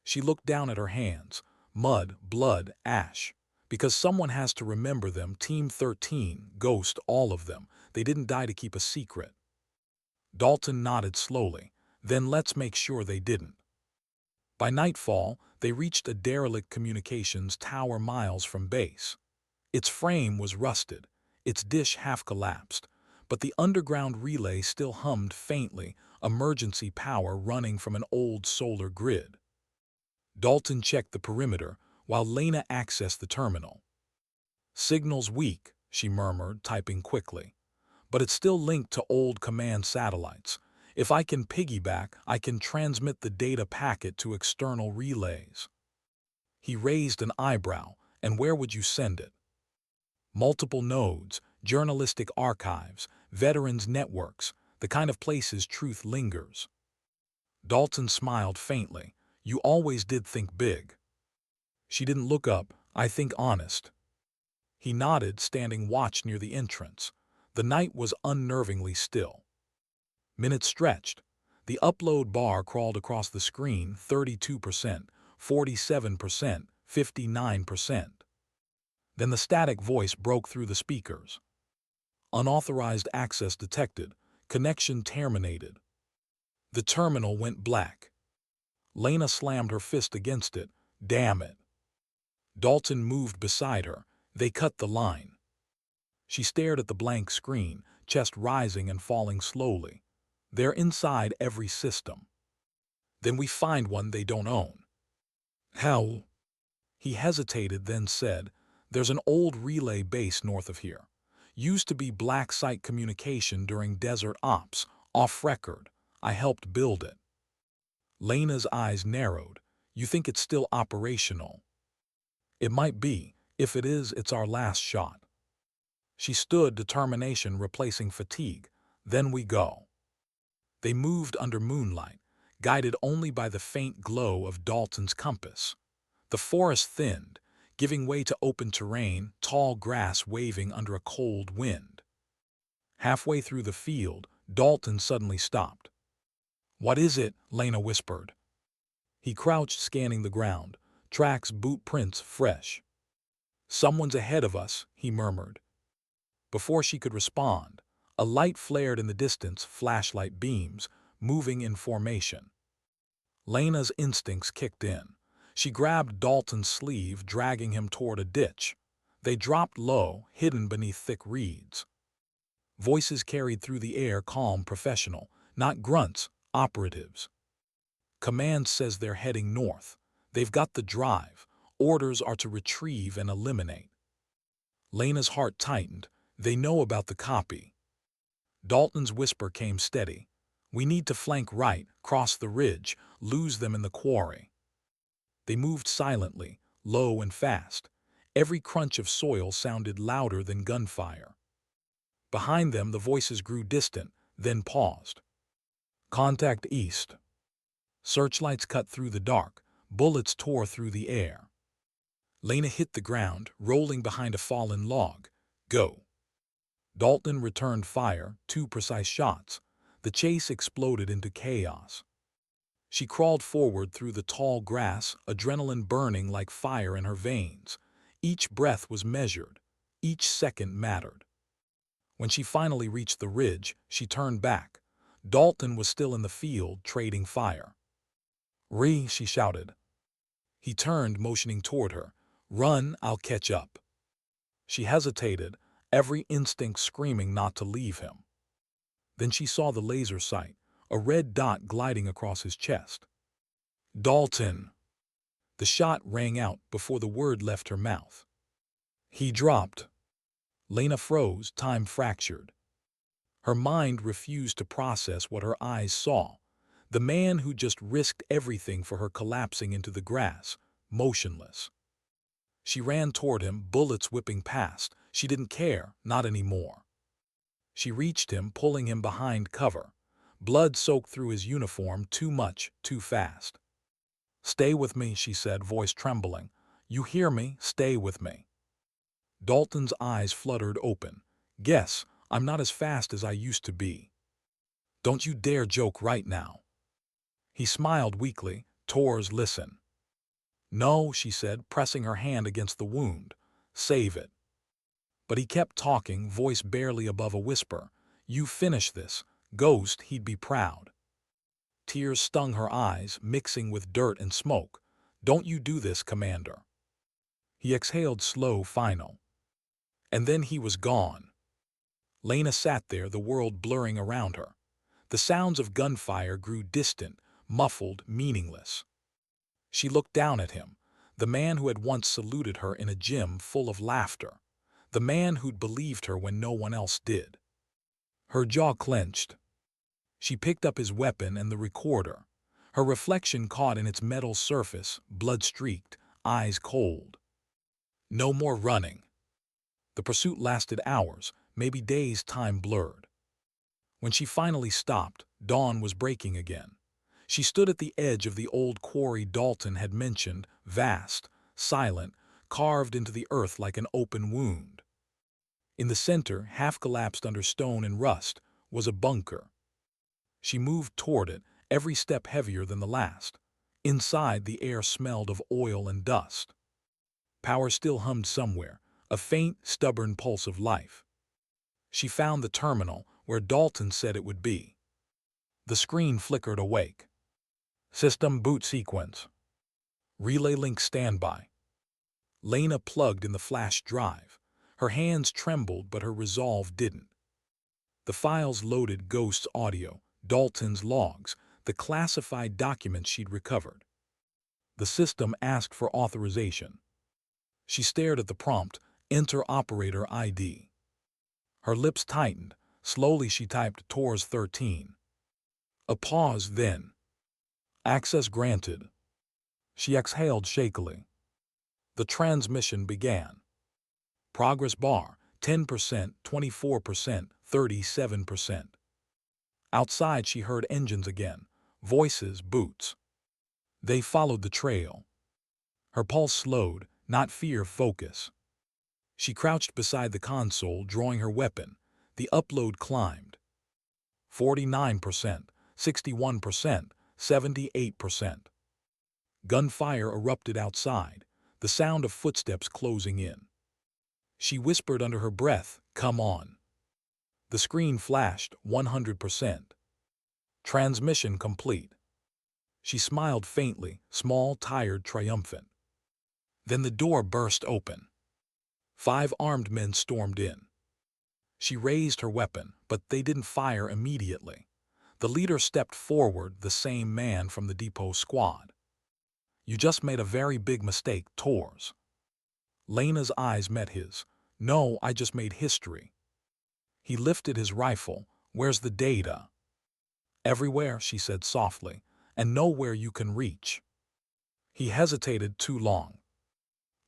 She looked down at her hands. Mud, blood, ash. "Because someone has to remember them. Team 13, Ghost, all of them. They didn't die to keep a secret." Dalton nodded slowly. "Then let's make sure they didn't." By nightfall, they reached a derelict communications tower miles from base. Its frame was rusted, its dish half collapsed, but the underground relay still hummed faintly, emergency power running from an old solar grid. Dalton checked the perimeter, while Lena accessed the terminal. "Signal's weak," she murmured, typing quickly. "But it's still linked to old command satellites. If I can piggyback, I can transmit the data packet to external relays." He raised an eyebrow. "And where would you send it?" "Multiple nodes, journalistic archives, veterans networks, the kind of places truth lingers." Dalton smiled faintly. "You always did think big." She didn't look up. "I think honest." He nodded, standing watch near the entrance. The night was unnervingly still. Minutes stretched. The upload bar crawled across the screen, 32%, 47%, 59%. Then the static voice broke through the speakers. "Unauthorized access detected. Connection terminated." The terminal went black. Lena slammed her fist against it. "Damn it." Dalton moved beside her. They cut the line. She stared at the blank screen, chest rising and falling slowly. They're inside every system. Then we find one they don't own. How? He hesitated, then said, "There's an old relay base north of here. Used to be black site communication during desert ops, off record. I helped build it." Lena's eyes narrowed. "You think it's still operational?" "It might be. If it is, it's our last shot." She stood, determination replacing fatigue. "Then we go." They moved under moonlight, guided only by the faint glow of Dalton's compass. The forest thinned, giving way to open terrain, tall grass waving under a cold wind. Halfway through the field, Dalton suddenly stopped. "What is it?" Lena whispered. He crouched, scanning the ground, tracks, boot prints, fresh. "Someone's ahead of us," he murmured. Before she could respond, a light flared in the distance, flashlight beams, moving in formation. Lena's instincts kicked in. She grabbed Dalton's sleeve, dragging him toward a ditch. They dropped low, hidden beneath thick reeds. Voices carried through the air, calm, professional, not grunts, operatives. "Command says they're heading north. They've got the drive. Orders are to retrieve and eliminate." Lena's heart tightened. "They know about the copy." Dalton's whisper came steady. "We need to flank right, cross the ridge, lose them in the quarry." They moved silently, low and fast. Every crunch of soil sounded louder than gunfire. Behind them, the voices grew distant, then paused. "Contact east." Searchlights cut through the dark. Bullets tore through the air. Lena hit the ground, rolling behind a fallen log. "Go." Dalton returned fire, 2 precise shots. The chase exploded into chaos. She crawled forward through the tall grass, adrenaline burning like fire in her veins. Each breath was measured. Each second mattered. When she finally reached the ridge, she turned back. Dalton was still in the field, trading fire. She shouted. He turned, motioning toward her. "Run, I'll catch up." She hesitated, every instinct screaming not to leave him. Then she saw the laser sight, a red dot gliding across his chest. "Dalton!" The shot rang out before the word left her mouth. He dropped. Lena froze, time fractured. Her mind refused to process what her eyes saw. The man who just risked everything for her collapsing into the grass, motionless. She ran toward him, bullets whipping past. She didn't care, not anymore. She reached him, pulling him behind cover. Blood soaked through his uniform, too much, too fast. "Stay with me," she said, voice trembling. "You hear me? Stay with me." Dalton's eyes fluttered open. "Guess, I'm not as fast as I used to be. Don't you dare joke right now." He smiled weakly. "Tors, listen." "No," she said, pressing her hand against the wound. "Save it." But he kept talking, voice barely above a whisper. "You finish this. Ghost, he'd be proud." Tears stung her eyes, mixing with dirt and smoke. "Don't you do this, Commander." He exhaled, slow, final. And then he was gone. Lena sat there, the world blurring around her. The sounds of gunfire grew distant, muffled, meaningless. She looked down at him, the man who had once saluted her in a gym full of laughter, the man who'd believed her when no one else did. Her jaw clenched. She picked up his weapon and the recorder. Her reflection caught in its metal surface, blood-streaked, eyes cold. No more running. The pursuit lasted hours, maybe days, time blurred. When she finally stopped, dawn was breaking again. She stood at the edge of the old quarry Dalton had mentioned, vast, silent, carved into the earth like an open wound. In the center, half collapsed under stone and rust, was a bunker. She moved toward it, every step heavier than the last. Inside, the air smelled of oil and dust. Power still hummed somewhere, a faint, stubborn pulse of life. She found the terminal, where Dalton said it would be. The screen flickered awake. "System boot sequence. Relay link standby." Lena plugged in the flash drive. Her hands trembled, but her resolve didn't. The files loaded Ghost's audio, Dalton's logs, the classified documents she'd recovered. The system asked for authorization. She stared at the prompt, "Enter operator ID." Her lips tightened. Slowly she typed TORS 13. A pause, then. "Access granted." She exhaled shakily. The transmission began. Progress bar, 10%, 24%, 37%. Outside she heard engines again, voices, boots. They followed the trail. Her pulse slowed, not fear, focus. She crouched beside the console, drawing her weapon. The upload climbed. 49%, 61%, 78%. Gunfire erupted outside, the sound of footsteps closing in. She whispered under her breath, "Come on." The screen flashed, 100%. Transmission complete. She smiled faintly, small, tired, triumphant. Then the door burst open. 5 armed men stormed in. She raised her weapon, but they didn't fire immediately. The leader stepped forward, the same man from the depot squad. "You just made a very big mistake, Tors." Lena's eyes met his. "No, I just made history." He lifted his rifle. "Where's the data?" "Everywhere," she said softly, "and nowhere you can reach." He hesitated too long.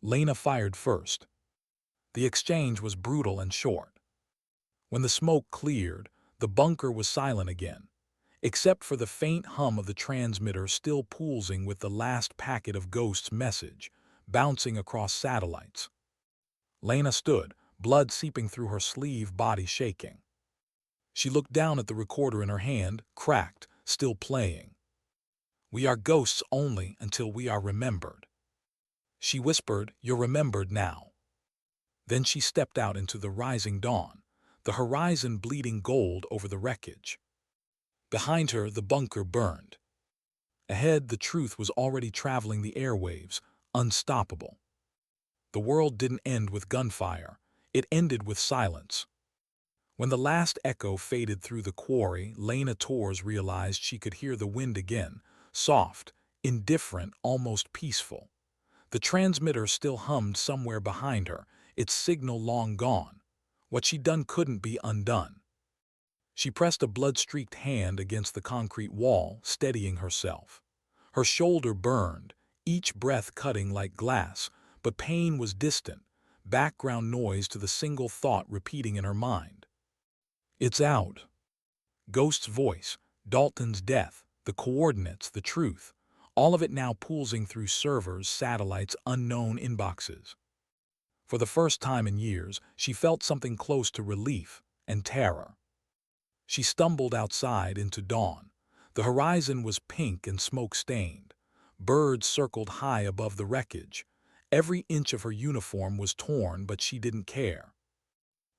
Lena fired first. The exchange was brutal and short. When the smoke cleared, the bunker was silent again, except for the faint hum of the transmitter still pulsing with the last packet of Ghost's message, bouncing across satellites. Lena stood, blood seeping through her sleeve, body shaking. She looked down at the recorder in her hand, cracked, still playing. "We are ghosts only until we are remembered." She whispered, "You're remembered now." Then she stepped out into the rising dawn, the horizon bleeding gold over the wreckage. Behind her, the bunker burned. Ahead, the truth was already traveling the airwaves, unstoppable. The world didn't end with gunfire. It ended with silence. When the last echo faded through the quarry, Lena Tors realized she could hear the wind again, soft, indifferent, almost peaceful. The transmitter still hummed somewhere behind her, its signal long gone. What she'd done couldn't be undone. She pressed a blood-streaked hand against the concrete wall, steadying herself. Her shoulder burned, each breath cutting like glass, but pain was distant, background noise to the single thought repeating in her mind. "It's out." Ghost's voice, Dalton's death, the coordinates, the truth, all of it now pulsing through servers, satellites, unknown inboxes. For the first time in years, she felt something close to relief and terror. She stumbled outside into dawn. The horizon was pink and smoke-stained. Birds circled high above the wreckage. Every inch of her uniform was torn, but she didn't care.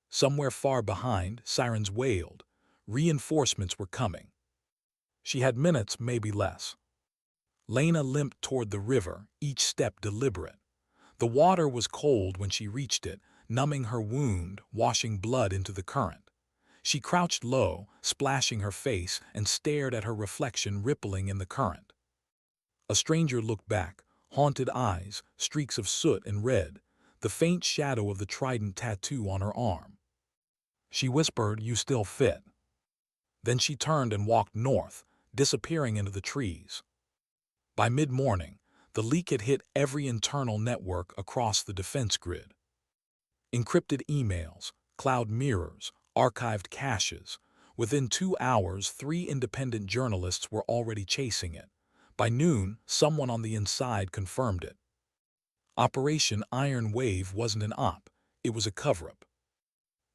Somewhere far behind, sirens wailed. Reinforcements were coming. She had minutes, maybe less. Lena limped toward the river, each step deliberate. The water was cold when she reached it, numbing her wound, washing blood into the current. She crouched low, splashing her face, and stared at her reflection rippling in the current. A stranger looked back, haunted eyes, streaks of soot and red, the faint shadow of the trident tattoo on her arm. She whispered, "You still fit." Then she turned and walked north, disappearing into the trees. By mid-morning, the leak had hit every internal network across the defense grid. Encrypted emails, cloud mirrors, archived caches. Within 2 hours, 3 independent journalists were already chasing it. By noon, someone on the inside confirmed it. Operation Iron Wave wasn't an op, it was a cover-up.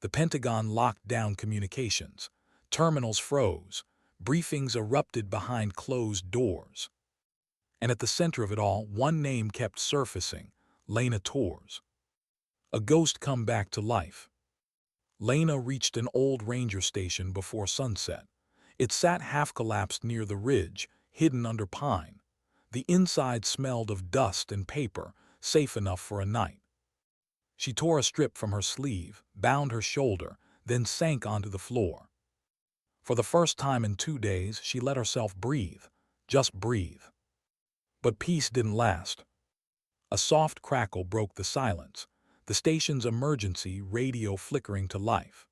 The Pentagon locked down communications. Terminals froze. Briefings erupted behind closed doors. And at the center of it all, one name kept surfacing, Lena Tors. A ghost come back to life. Lena reached an old ranger station before sunset. It sat half-collapsed near the ridge, hidden under pine. The inside smelled of dust and paper, safe enough for a night. She tore a strip from her sleeve, bound her shoulder, then sank onto the floor. For the first time in 2 days, she let herself breathe. Just breathe. But peace didn't last. A soft crackle broke the silence, the station's emergency radio flickering to life.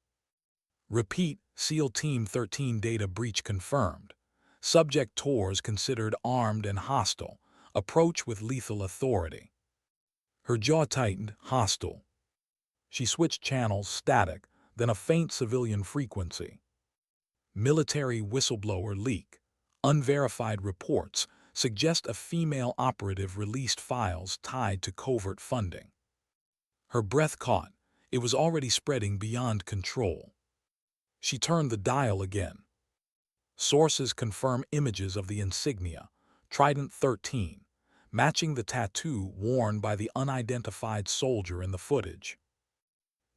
Repeat, SEAL Team 13 data breach confirmed. Subject tours considered armed and hostile. Approach with lethal authority. Her jaw tightened, hostile. She switched channels, static, then a faint civilian frequency. Military whistleblower leak. Unverified reports suggest a female operative released files tied to covert funding. Her breath caught. It was already spreading beyond control. She turned the dial again. Sources confirm images of the insignia, Trident 13, matching the tattoo worn by the unidentified soldier in the footage.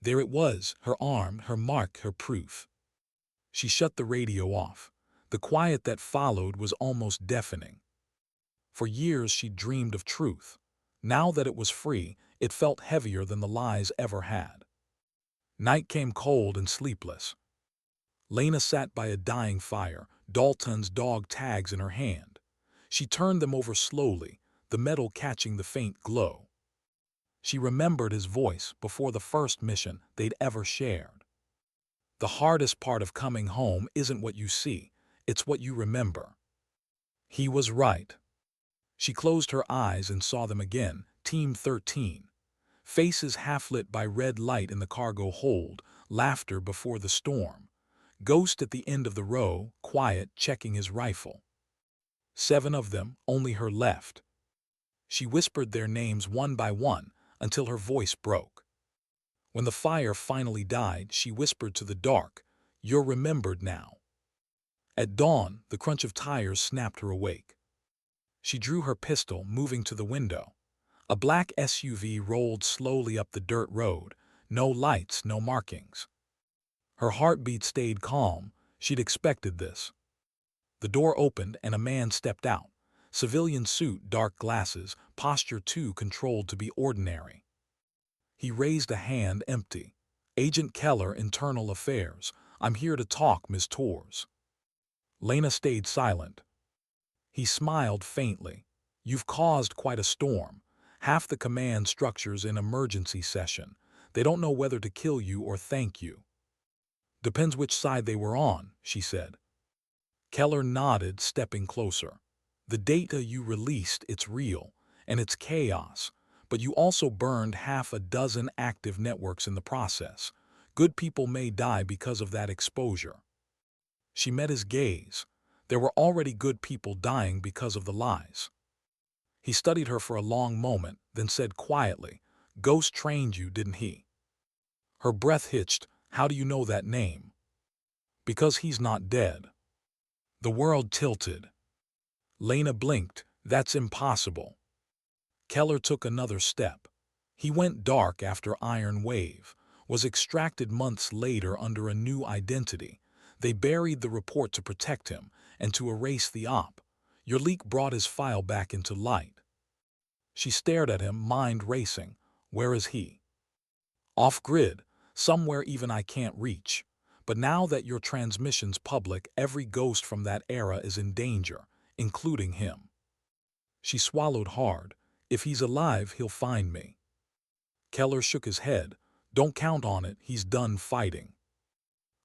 There it was, her arm, her mark, her proof. She shut the radio off. The quiet that followed was almost deafening. For years she dreamed of truth. Now that it was free, it felt heavier than the lies ever had. Night came cold and sleepless. Lena sat by a dying fire, Dalton's dog tags in her hand. She turned them over slowly, the metal catching the faint glow. She remembered his voice before the first mission they'd ever shared. The hardest part of coming home isn't what you see, it's what you remember. He was right. She closed her eyes and saw them again, Team 13. Faces half-lit by red light in the cargo hold, laughter before the storm. Ghost at the end of the row, quiet, checking his rifle. 7 of them, only her left. She whispered their names one by one until her voice broke. When the fire finally died, she whispered to the dark, "You're remembered now." At dawn, the crunch of tires snapped her awake. She drew her pistol, moving to the window. A black SUV rolled slowly up the dirt road, no lights, no markings. Her heartbeat stayed calm. She'd expected this. The door opened and a man stepped out. Civilian suit, dark glasses, posture too controlled to be ordinary. He raised a hand, empty. "Agent Keller, Internal Affairs. I'm here to talk, Ms. Torres." Lena stayed silent. He smiled faintly. "You've caused quite a storm. Half the command structure's in emergency session. They don't know whether to kill you or thank you." "Depends which side they were on," she said. Keller nodded, stepping closer. "The data you released, it's real, and it's chaos, but you also burned half a dozen active networks in the process. Good people may die because of that exposure." She met his gaze. There were already good people dying because of the lies. He studied her for a long moment, then said quietly, "Ghost trained you, didn't he?" Her breath hitched. "How do you know that name?" "Because he's not dead." The world tilted. Lena blinked. "That's impossible." Keller took another step. He went dark after Iron Wave, was extracted months later under a new identity. They buried the report to protect him and to erase the op. Your leak brought his file back into light. She stared at him, mind racing. "Where is he?" "Off-grid, somewhere even I can't reach. But now that your transmission's public, every ghost from that era is in danger, including him." She swallowed hard. "If he's alive, he'll find me." Keller shook his head. "Don't count on it, he's done fighting."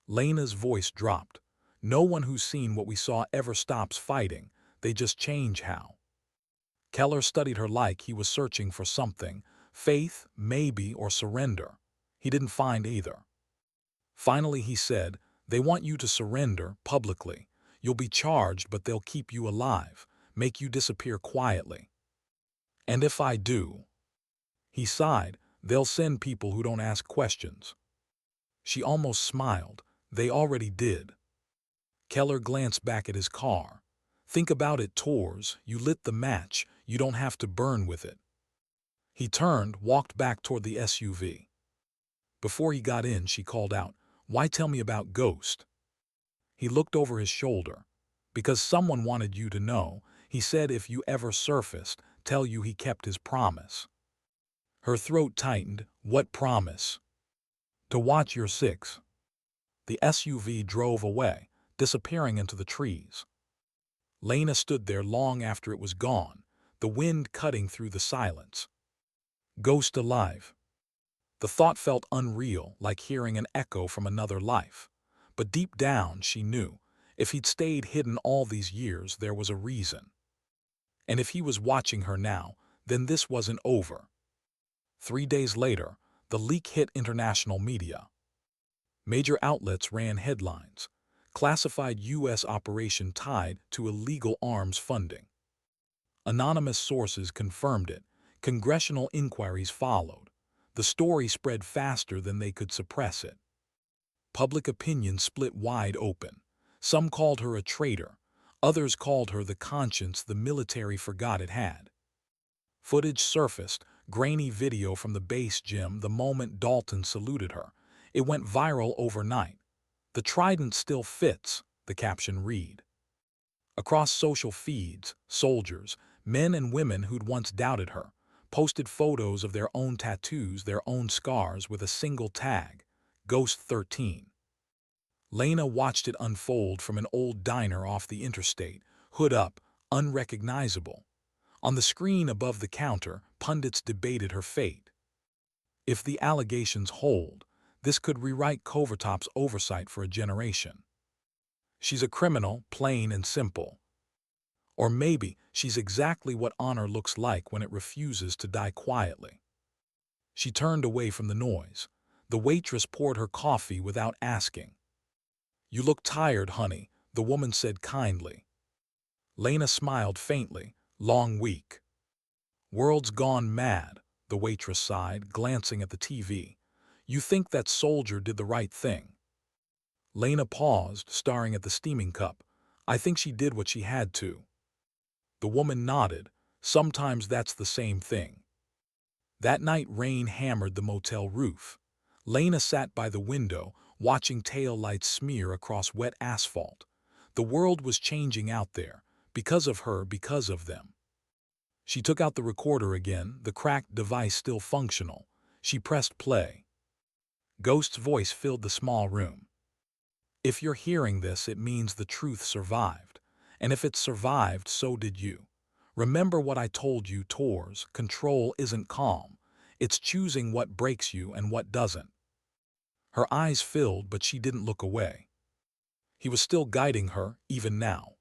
Lena's voice dropped. "No one who's seen what we saw ever stops fighting, they just change how." Keller studied her like he was searching for something, faith, maybe, or surrender. He didn't find either. Finally he said, "They want you to surrender, publicly. You'll be charged, but they'll keep you alive, make you disappear quietly." "And if I do?" He sighed. "They'll send people who don't ask questions." She almost smiled. "They already did." Keller glanced back at his car. "Think about it, Torres. You lit the match. You don't have to burn with it." He turned, walked back toward the SUV. Before he got in, she called out, "Why tell me about Ghost?" He looked over his shoulder. "Because someone wanted you to know. He said if you ever surfaced, tell you he kept his promise." Her throat tightened. What promise? To watch your six. The SUV drove away, disappearing into the trees. Lena stood there long after it was gone, the wind cutting through the silence. Ghost alive. The thought felt unreal, like hearing an echo from another life. But deep down, she knew, if he'd stayed hidden all these years, there was a reason. And if he was watching her now, then this wasn't over. 3 days later, the leak hit international media. Major outlets ran headlines. Classified U.S. operation tied to illegal arms funding. Anonymous sources confirmed it. Congressional inquiries followed. The story spread faster than they could suppress it. Public opinion split wide open. Some called her a traitor. Others called her the conscience the military forgot it had. Footage surfaced, grainy video from the base gym the moment Dalton saluted her. It went viral overnight. "The trident still fits," the caption read. Across social feeds, soldiers, men and women who'd once doubted her, posted photos of their own tattoos, their own scars, with a single tag, Ghost 13. Lena watched it unfold from an old diner off the interstate, hood up, unrecognizable. On the screen above the counter, pundits debated her fate. If the allegations hold, this could rewrite Covertop's oversight for a generation. She's a criminal, plain and simple. Or maybe she's exactly what honor looks like when it refuses to die quietly. She turned away from the noise. The waitress poured her coffee without asking. "You look tired, honey," the woman said kindly. Lena smiled faintly. "Long week." "World's gone mad," the waitress sighed, glancing at the TV. "You think that soldier did the right thing?" Lena paused, staring at the steaming cup. "I think she did what she had to." The woman nodded. "Sometimes that's the same thing." That night rain hammered the motel roof. Lena sat by the window, watching tail lights smear across wet asphalt. The world was changing out there, because of her, because of them. She took out the recorder again, the cracked device still functional. She pressed play. Ghost's voice filled the small room. "If you're hearing this, it means the truth survived. And if it survived, so did you. Remember what I told you, Tors. Control isn't calm. It's choosing what breaks you and what doesn't." Her eyes filled, but she didn't look away. He was still guiding her, even now.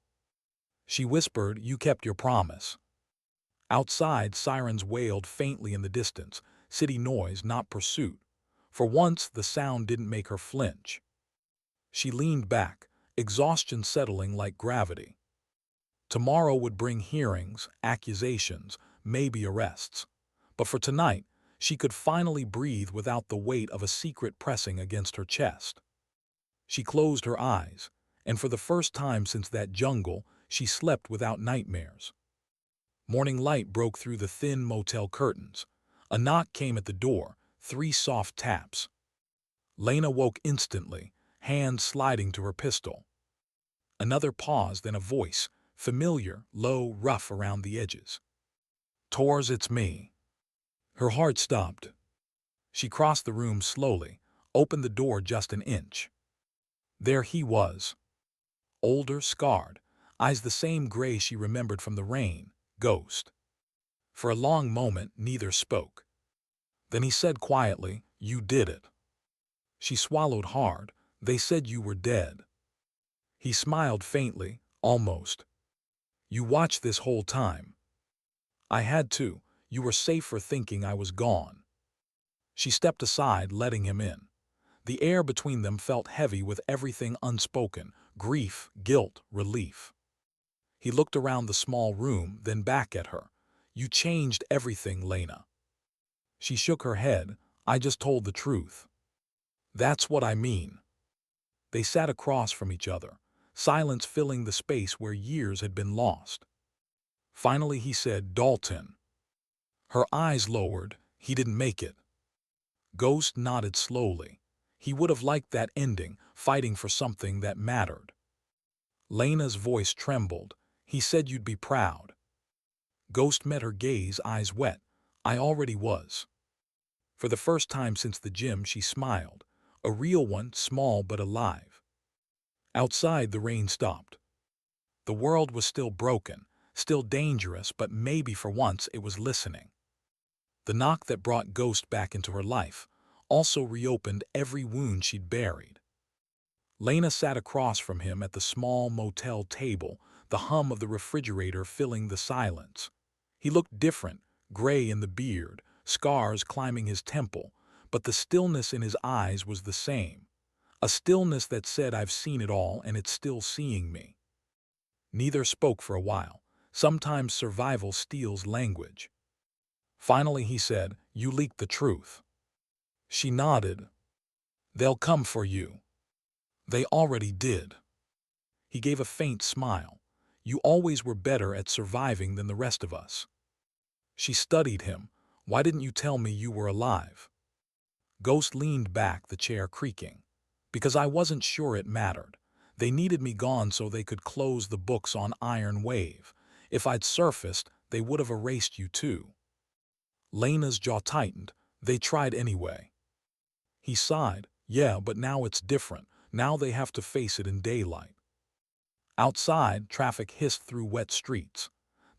She whispered, "You kept your promise." Outside, sirens wailed faintly in the distance. City noise, not pursuit. For once, the sound didn't make her flinch. She leaned back, exhaustion settling like gravity. Tomorrow would bring hearings, accusations, maybe arrests. But for tonight, she could finally breathe without the weight of a secret pressing against her chest. She closed her eyes, and for the first time since that jungle, she slept without nightmares. Morning light broke through the thin motel curtains. A knock came at the door, 3 soft taps. Lena woke instantly, hands sliding to her pistol. Another pause, then a voice, familiar, low, rough around the edges. "Tors, it's me." Her heart stopped. She crossed the room slowly, opened the door just an inch. There he was. Older, scarred, eyes the same gray she remembered from the rain, Ghost. For a long moment, neither spoke. Then he said quietly, "You did it." She swallowed hard. "They said you were dead." He smiled faintly, almost. "You watched this whole time." "I had to. You were safer thinking I was gone." She stepped aside, letting him in. The air between them felt heavy with everything unspoken, grief, guilt, relief. He looked around the small room, then back at her. "You changed everything, Lena." She shook her head. "I just told the truth." "That's what I mean." They sat across from each other, silence filling the space where years had been lost. Finally he said, "Dalton." Her eyes lowered. He didn't make it. Ghost nodded slowly. He would have liked that ending, fighting for something that mattered. Lena's voice trembled. "He said you'd be proud." Ghost met her gaze, eyes wet. "I already was." For the first time since the gym, she smiled. A real one, small but alive. Outside, the rain stopped. The world was still broken, still dangerous, but maybe for once it was listening. The knock that brought Ghost back into her life also reopened every wound she'd buried. Lena sat across from him at the small motel table, the hum of the refrigerator filling the silence. He looked different, gray in the beard, scars climbing his temple, but the stillness in his eyes was the same. A stillness that said, "I've seen it all and it's still seeing me." Neither spoke for a while. Sometimes survival steals language. Finally he said, "You leaked the truth." She nodded. "They'll come for you." "They already did." He gave a faint smile. "You always were better at surviving than the rest of us." She studied him. "Why didn't you tell me you were alive?" Ghost leaned back, the chair creaking. "Because I wasn't sure it mattered. They needed me gone so they could close the books on Iron Wave. If I'd surfaced, they would have erased you too." Lena's jaw tightened. "They tried anyway." He sighed. "Yeah, but now it's different. Now they have to face it in daylight." Outside, traffic hissed through wet streets.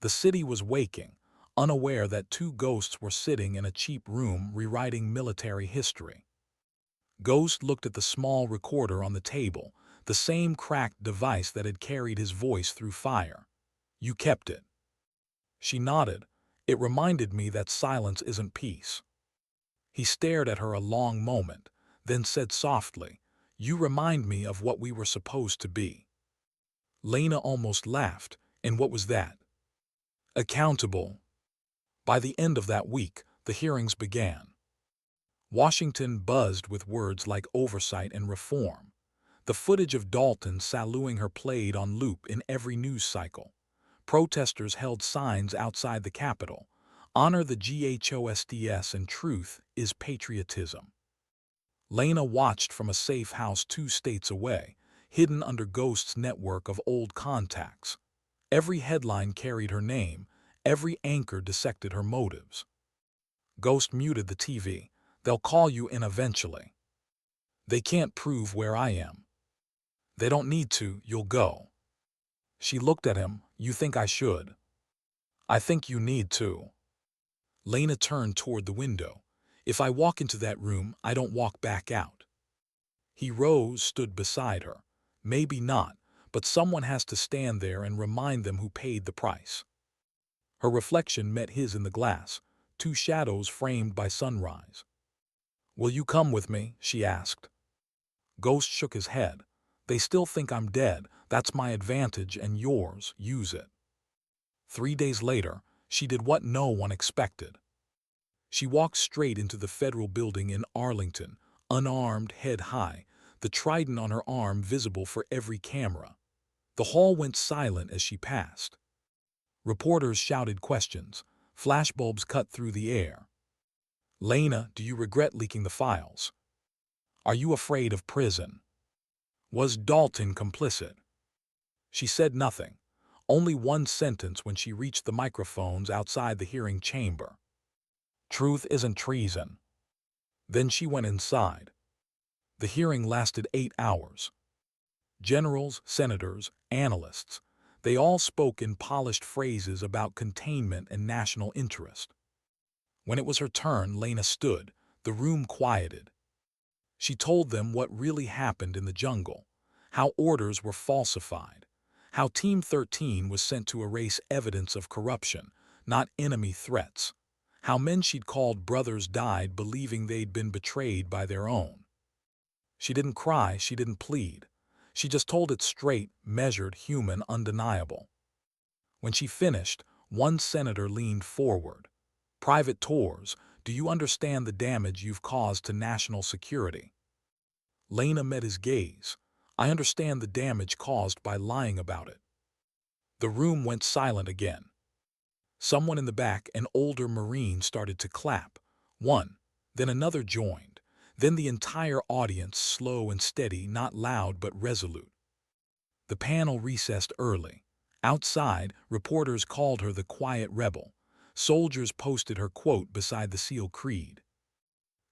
The city was waking, unaware that two ghosts were sitting in a cheap room rewriting military history. Ghost looked at the small recorder on the table, the same cracked device that had carried his voice through fire. "You kept it." She nodded. "It reminded me that silence isn't peace." He stared at her a long moment, then said softly, "You remind me of what we were supposed to be." Lena almost laughed. "And what was that?" "Accountable." By the end of that week, the hearings began. Washington buzzed with words like oversight and reform. The footage of Dalton saluting her played on loop in every news cycle. Protesters held signs outside the Capitol. "Honor the GHOSTS and truth is patriotism." Lena watched from a safe house 2 states away, hidden under Ghost's network of old contacts. Every headline carried her name, every anchor dissected her motives. Ghost muted the TV. "They'll call you in eventually." "They can't prove where I am." "They don't need to, you'll go." She looked at him. "You think I should?" "I think you need to." Lena turned toward the window. "If I walk into that room, I don't walk back out." He rose, stood beside her. "Maybe not, but someone has to stand there and remind them who paid the price." Her reflection met his in the glass, 2 shadows framed by sunrise. "Will you come with me?" she asked. Ghost shook his head. "They still think I'm dead. That's my advantage and yours. Use it." 3 days later, she did what no one expected. She walked straight into the federal building in Arlington, unarmed, head high, the trident on her arm visible for every camera. The hall went silent as she passed. Reporters shouted questions. Flashbulbs cut through the air. "Lena, do you regret leaking the files? Are you afraid of prison? Was Dalton complicit?" She said nothing, only one sentence when she reached the microphones outside the hearing chamber. "Truth isn't treason." Then she went inside. The hearing lasted 8 hours. Generals, senators, analysts, they all spoke in polished phrases about containment and national interest. When it was her turn, Lena stood. The room quieted. She told them what really happened in the jungle, how orders were falsified, how Team 13 was sent to erase evidence of corruption, not enemy threats, how men she'd called brothers died believing they'd been betrayed by their own. She didn't cry, she didn't plead. She just told it straight, measured, human, undeniable. When she finished, one senator leaned forward. "Private Tours, do you understand the damage you've caused to national security?" Lena met his gaze. "I understand the damage caused by lying about it." The room went silent again. Someone in the back, an older Marine, started to clap. One, then another joined. Then the entire audience, slow and steady, not loud but resolute. The panel recessed early. Outside, reporters called her the quiet rebel. Soldiers posted her quote beside the SEAL creed.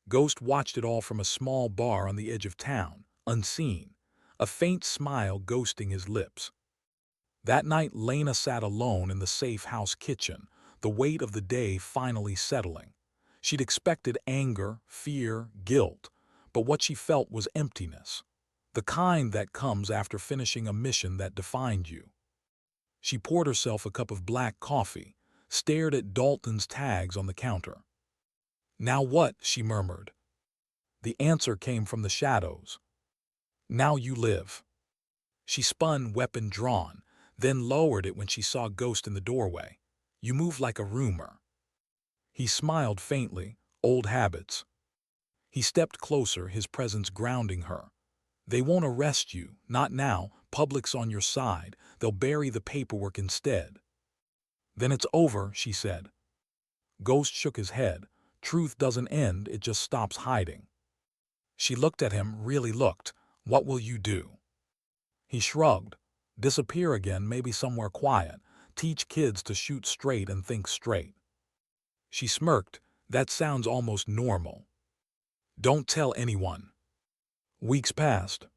Ghost watched it all from a small bar on the edge of town, unseen, a faint smile ghosting his lips. That night Lena sat alone in the safe house kitchen, the weight of the day finally settling. She'd expected anger, fear, guilt, but what she felt was emptiness, the kind that comes after finishing a mission that defined you. She poured herself a cup of black coffee, stared at Dalton's tags on the counter. "Now what?" she murmured. The answer came from the shadows. "Now you live." She spun, weapon drawn, then lowered it when she saw Ghost in the doorway. "You move like a rumor." He smiled faintly. "Old habits." He stepped closer, his presence grounding her. "They won't arrest you, not now. Public's on your side. They'll bury the paperwork instead." "Then it's over," she said. Ghost shook his head. "Truth doesn't end, it just stops hiding." She looked at him, really looked. "What will you do?" He shrugged. "Disappear again, maybe somewhere quiet. Teach kids to shoot straight and think straight." She smirked. "That sounds almost normal." "Don't tell anyone." Weeks passed.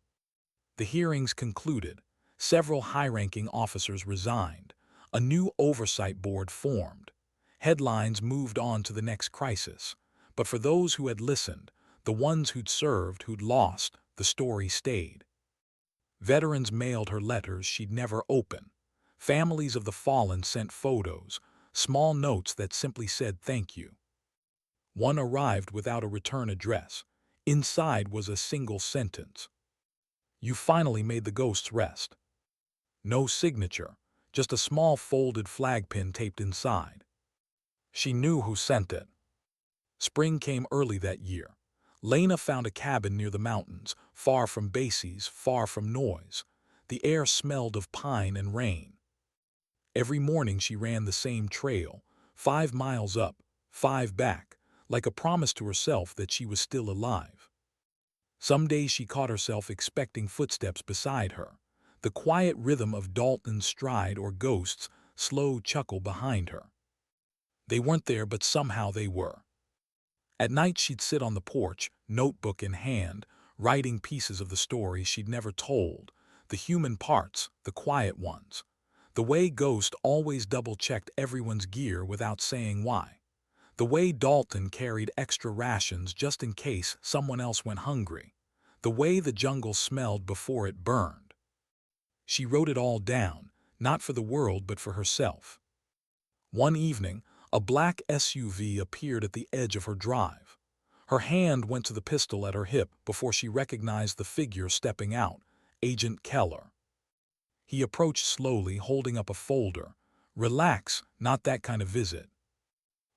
The hearings concluded. Several high-ranking officers resigned. A new oversight board formed. Headlines moved on to the next crisis. But for those who had listened, the ones who'd served, who'd lost, the story stayed. Veterans mailed her letters she'd never open. Families of the fallen sent photos, small notes that simply said thank you. One arrived without a return address. Inside was a single sentence: "You finally made the ghosts rest." No signature, just a small folded flag pin taped inside. She knew who sent it. Spring came early that year. Lena found a cabin near the mountains, far from bases, far from noise. The air smelled of pine and rain. Every morning she ran the same trail, 5 miles up, 5 back, like a promise to herself that she was still alive. Some days she caught herself expecting footsteps beside her, the quiet rhythm of Dalton's stride or Ghost's slow chuckle behind her. They weren't there, but somehow they were. At night she'd sit on the porch, notebook in hand, writing pieces of the story she'd never told, the human parts, the quiet ones. The way Ghost always double-checked everyone's gear without saying why. The way Dalton carried extra rations just in case someone else went hungry. The way the jungle smelled before it burned. She wrote it all down, not for the world but for herself. One evening, a black SUV appeared at the edge of her drive. Her hand went to the pistol at her hip before she recognized the figure stepping out, Agent Keller. He approached slowly, holding up a folder. "Relax, not that kind of visit."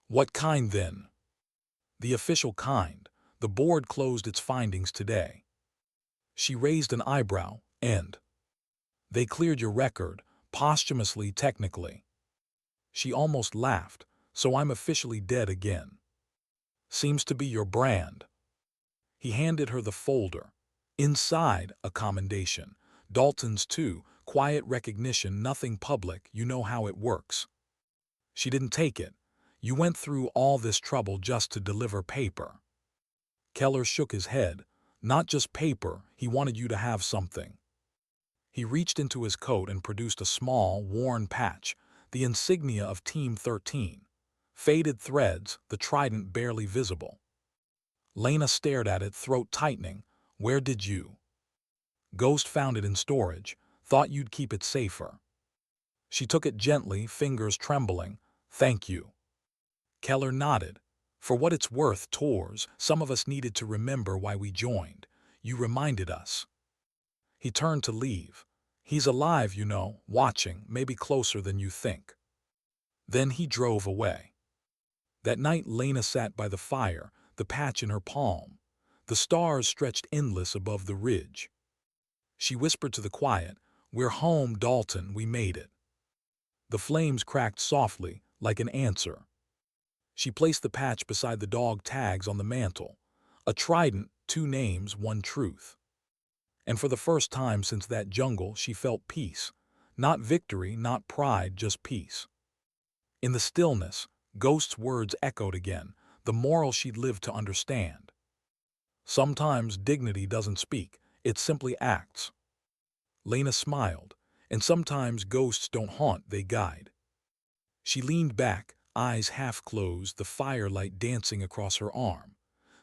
"What kind then?" "The official kind. The board closed its findings today." She raised an eyebrow. "And?" "They cleared your record, posthumously, technically." She almost laughed. "So I'm officially dead again." "Seems to be your brand." He handed her the folder. Inside, a commendation. Dalton's too. Quiet recognition, nothing public, you know how it works. She didn't take it. "You went through all this trouble just to deliver paper." Keller shook his head. "Not just paper, he wanted you to have something." He reached into his coat and produced a small, worn patch, the insignia of Team 13. Faded threads, the trident barely visible. Lena stared at it, throat tightening. "Where did you?" "Ghost found it in storage. Thought you'd keep it safer." She took it gently, fingers trembling. "Thank you." Keller nodded. "For what it's worth, tours, some of us needed to remember why we joined. You reminded us." He turned to leave. "He's alive, you know, watching, maybe closer than you think." Then he drove away. That night Lena sat by the fire, the patch in her palm. The stars stretched endless above the ridge. She whispered to the quiet, "We're home, Dalton, we made it." The flames cracked softly, like an answer. She placed the patch beside the dog tags on the mantle. A trident, 2 names, 1 truth. And for the first time since that jungle, she felt peace. Not victory, not pride, just peace. In the stillness, Ghost's words echoed again, the moral she'd lived to understand. Sometimes dignity doesn't speak, it simply acts. Lena smiled. And sometimes ghosts don't haunt, they guide. She leaned back, eyes half closed, the firelight dancing across her arm.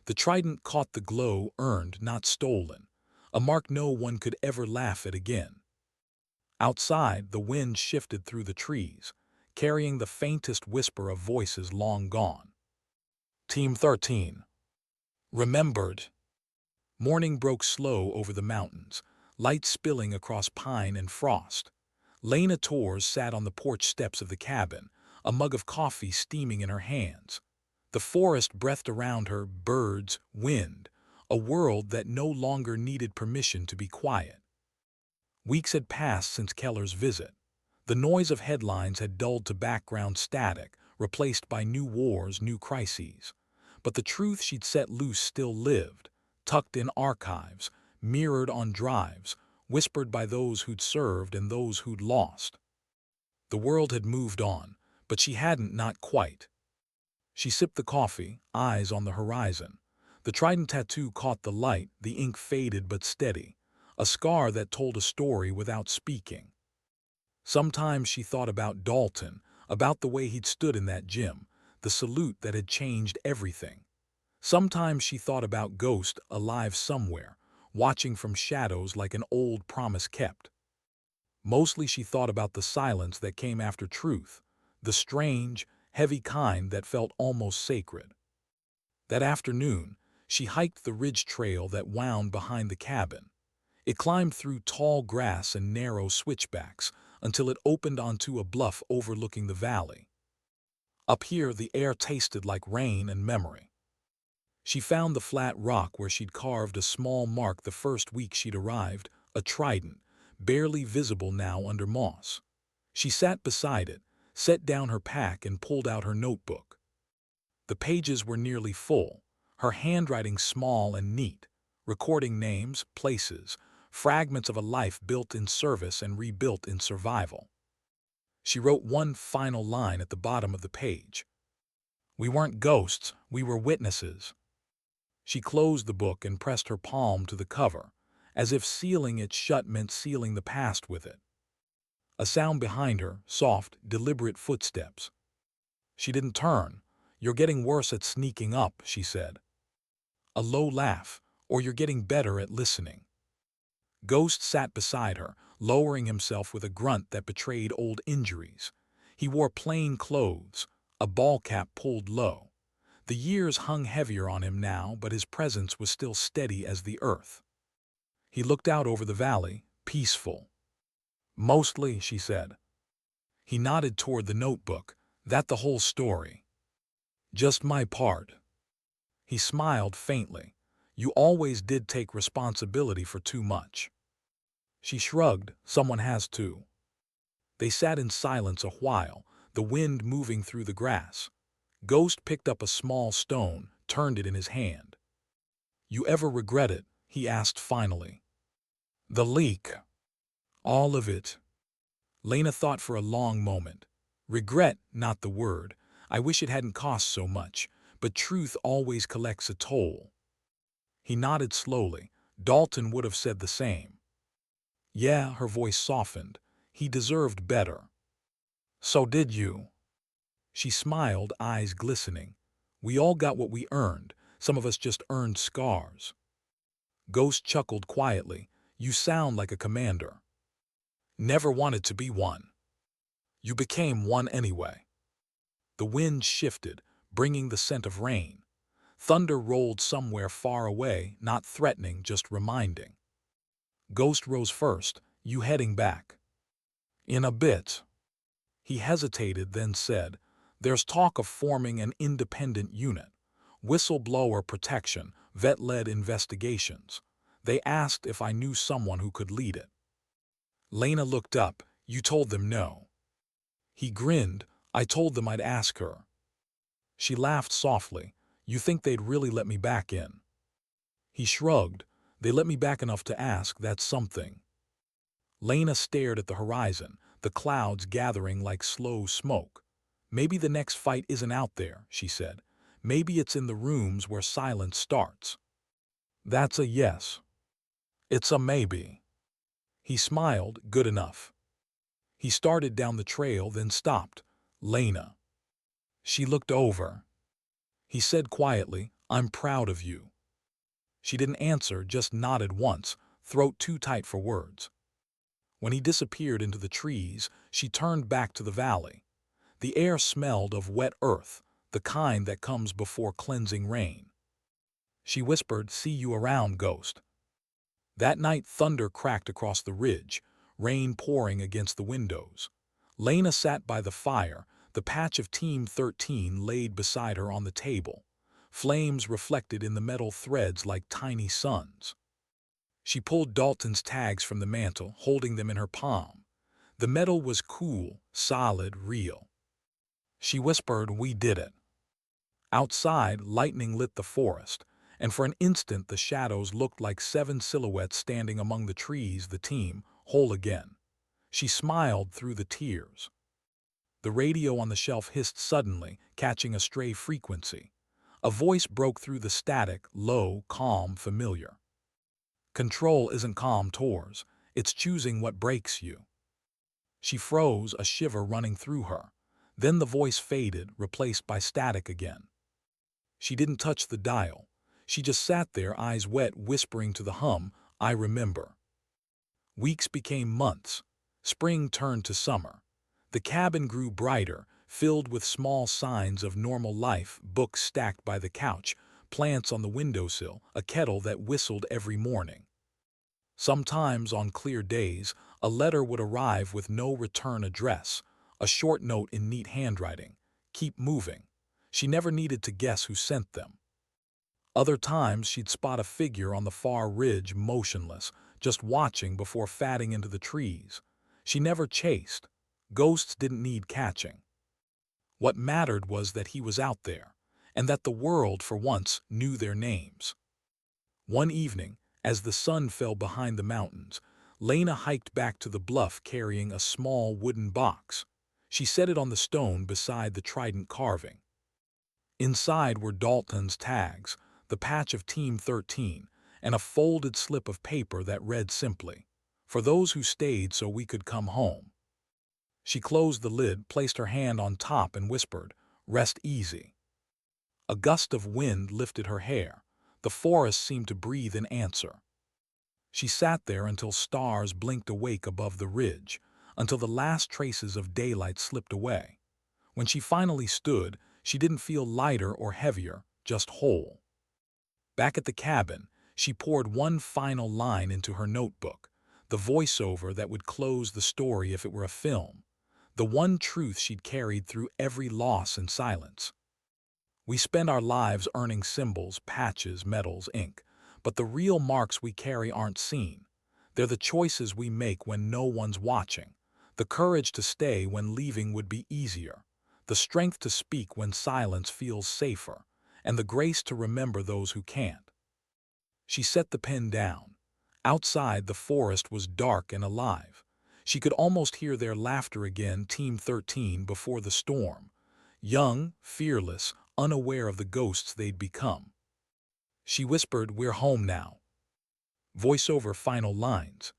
The trident caught the glow, earned, not stolen, a mark no one could ever laugh at again. Outside, the wind shifted through the trees, carrying the faintest whisper of voices long gone. Team 13. Remembered. Morning broke slow over the mountains, light spilling across pine and frost. Lena Torres sat on the porch steps of the cabin, a mug of coffee steaming in her hands. The forest breathed around her, birds, wind, a world that no longer needed permission to be quiet. Weeks had passed since Keller's visit. The noise of headlines had dulled to background static, replaced by new wars, new crises. But the truth she'd set loose still lived, tucked in archives, mirrored on drives, whispered by those who'd served and those who'd lost. The world had moved on, but she hadn't, not quite. She sipped the coffee, eyes on the horizon. The trident tattoo caught the light, the ink faded but steady, a scar that told a story without speaking. Sometimes she thought about Dalton, about the way he'd stood in that gym, the salute that had changed everything. Sometimes she thought about Ghost, alive somewhere, watching from shadows like an old promise kept. Mostly she thought about the silence that came after truth, the strange, heavy kind that felt almost sacred. That afternoon, she hiked the ridge trail that wound behind the cabin. It climbed through tall grass and narrow switchbacks until it opened onto a bluff overlooking the valley. Up here, the air tasted like rain and memory. She found the flat rock where she'd carved a small mark the first week she'd arrived, a trident, barely visible now under moss. She sat beside it, set down her pack and pulled out her notebook. The pages were nearly full, her handwriting small and neat, recording names, places, fragments of a life built in service and rebuilt in survival. She wrote one final line at the bottom of the page. "We weren't ghosts, we were witnesses." She closed the book and pressed her palm to the cover, as if sealing it shut meant sealing the past with it. A sound behind her, soft, deliberate footsteps. She didn't turn. "You're getting worse at sneaking up," she said. A low laugh, "Or you're getting better at listening." Ghost sat beside her, lowering himself with a grunt that betrayed old injuries. He wore plain clothes, a ball cap pulled low. The years hung heavier on him now, but his presence was still steady as the earth. He looked out over the valley, peaceful. "Mostly," she said. He nodded toward the notebook. "That the whole story?" "Just my part." He smiled faintly. "You always did take responsibility for too much." She shrugged. "Someone has to." They sat in silence a while, the wind moving through the grass. Ghost picked up a small stone, turned it in his hand. "You ever regret it?" he asked finally. "The leak." "All of it." Lena thought for a long moment. Regret, not the word. I wish it hadn't cost so much, but truth always collects a toll. He nodded slowly. Dalton would have said the same. "Yeah," her voice softened. "He deserved better." "So did you." She smiled, eyes glistening. "We all got what we earned. Some of us just earned scars." Ghost chuckled quietly. "You sound like a commander." "Never wanted to be one." "You became one anyway." The wind shifted, bringing the scent of rain. Thunder rolled somewhere far away, not threatening, just reminding. Ghost rose first. "You heading back?" "In a bit." He hesitated, then said, "There's talk of forming an independent unit. Whistleblower protection, vet-led investigations. They asked if I knew someone who could lead it." Lena looked up. "You told them no." He grinned. "I told them I'd ask her." She laughed softly. "You think they'd really let me back in?" He shrugged. "They let me back enough to ask, that's something." Lena stared at the horizon, the clouds gathering like slow smoke. "Maybe the next fight isn't out there," she said. "Maybe it's in the rooms where silence starts." That's a yes. It's a maybe. He smiled, good enough. He started down the trail, then stopped. Lena. She looked over. He said quietly, I'm proud of you. She didn't answer, just nodded once, throat too tight for words. When he disappeared into the trees, she turned back to the valley. The air smelled of wet earth, the kind that comes before cleansing rain. She whispered, see you around, ghost. That night thunder cracked across the ridge, rain pouring against the windows. Lena sat by the fire, the patch of Team 13 laid beside her on the table, flames reflected in the metal threads like tiny suns. She pulled Dalton's tags from the mantle, holding them in her palm. The metal was cool, solid, real. She whispered, we did it. Outside, lightning lit the forest, and for an instant the shadows looked like 7 silhouettes standing among the trees, the team, whole again. She smiled through the tears. The radio on the shelf hissed suddenly, catching a stray frequency. A voice broke through the static, low, calm, familiar. Control isn't calm tours, it's choosing what breaks you. She froze, a shiver running through her. Then the voice faded, replaced by static again. She didn't touch the dial. She just sat there, eyes wet, whispering to the hum, I remember. Weeks became months. Spring turned to summer. The cabin grew brighter, filled with small signs of normal life, books stacked by the couch, plants on the windowsill, a kettle that whistled every morning. Sometimes, on clear days, a letter would arrive with no return address, a short note in neat handwriting. Keep moving. She never needed to guess who sent them. Other times, she'd spot a figure on the far ridge, motionless, just watching before fatting into the trees. She never chased. Ghosts didn't need catching. What mattered was that he was out there, and that the world, for once, knew their names. One evening, as the sun fell behind the mountains, Lena hiked back to the bluff carrying a small wooden box. She set it on the stone beside the trident carving. Inside were Dalton's tags, the patch of Team 13, and a folded slip of paper that read simply, for those who stayed so we could come home. She closed the lid, placed her hand on top and whispered, rest easy. A gust of wind lifted her hair. The forest seemed to breathe in answer. She sat there until stars blinked awake above the ridge, until the last traces of daylight slipped away. When she finally stood, she didn't feel lighter or heavier, just whole. Back at the cabin, she poured one final line into her notebook, the voiceover that would close the story if it were a film, the one truth she'd carried through every loss and silence. We spend our lives earning symbols, patches, medals, ink, but the real marks we carry aren't seen. They're the choices we make when no one's watching, the courage to stay when leaving would be easier, the strength to speak when silence feels safer, and the grace to remember those who can't. She set the pen down. Outside, the forest was dark and alive. She could almost hear their laughter again, Team 13 before the storm. Young, fearless, unaware of the ghosts they'd become. She whispered, we're home now. Voiceover final lines.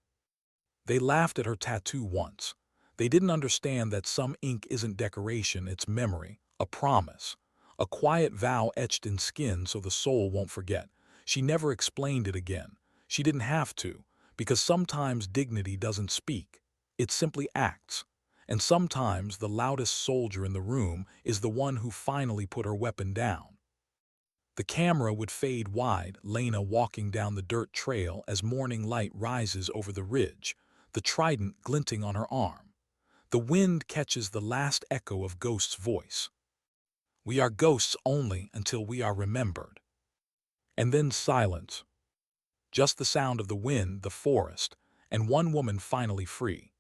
They laughed at her tattoo once. They didn't understand that some ink isn't decoration, it's memory, a promise. A quiet vow etched in skin so the soul won't forget. She never explained it again. She didn't have to, because sometimes dignity doesn't speak. It simply acts. And sometimes the loudest soldier in the room is the one who finally put her weapon down. The camera would fade wide, Lena walking down the dirt trail as morning light rises over the ridge, the trident glinting on her arm. The wind catches the last echo of Ghost's voice. We are ghosts only until we are remembered. And then silence. Just the sound of the wind, the forest, and one woman finally free.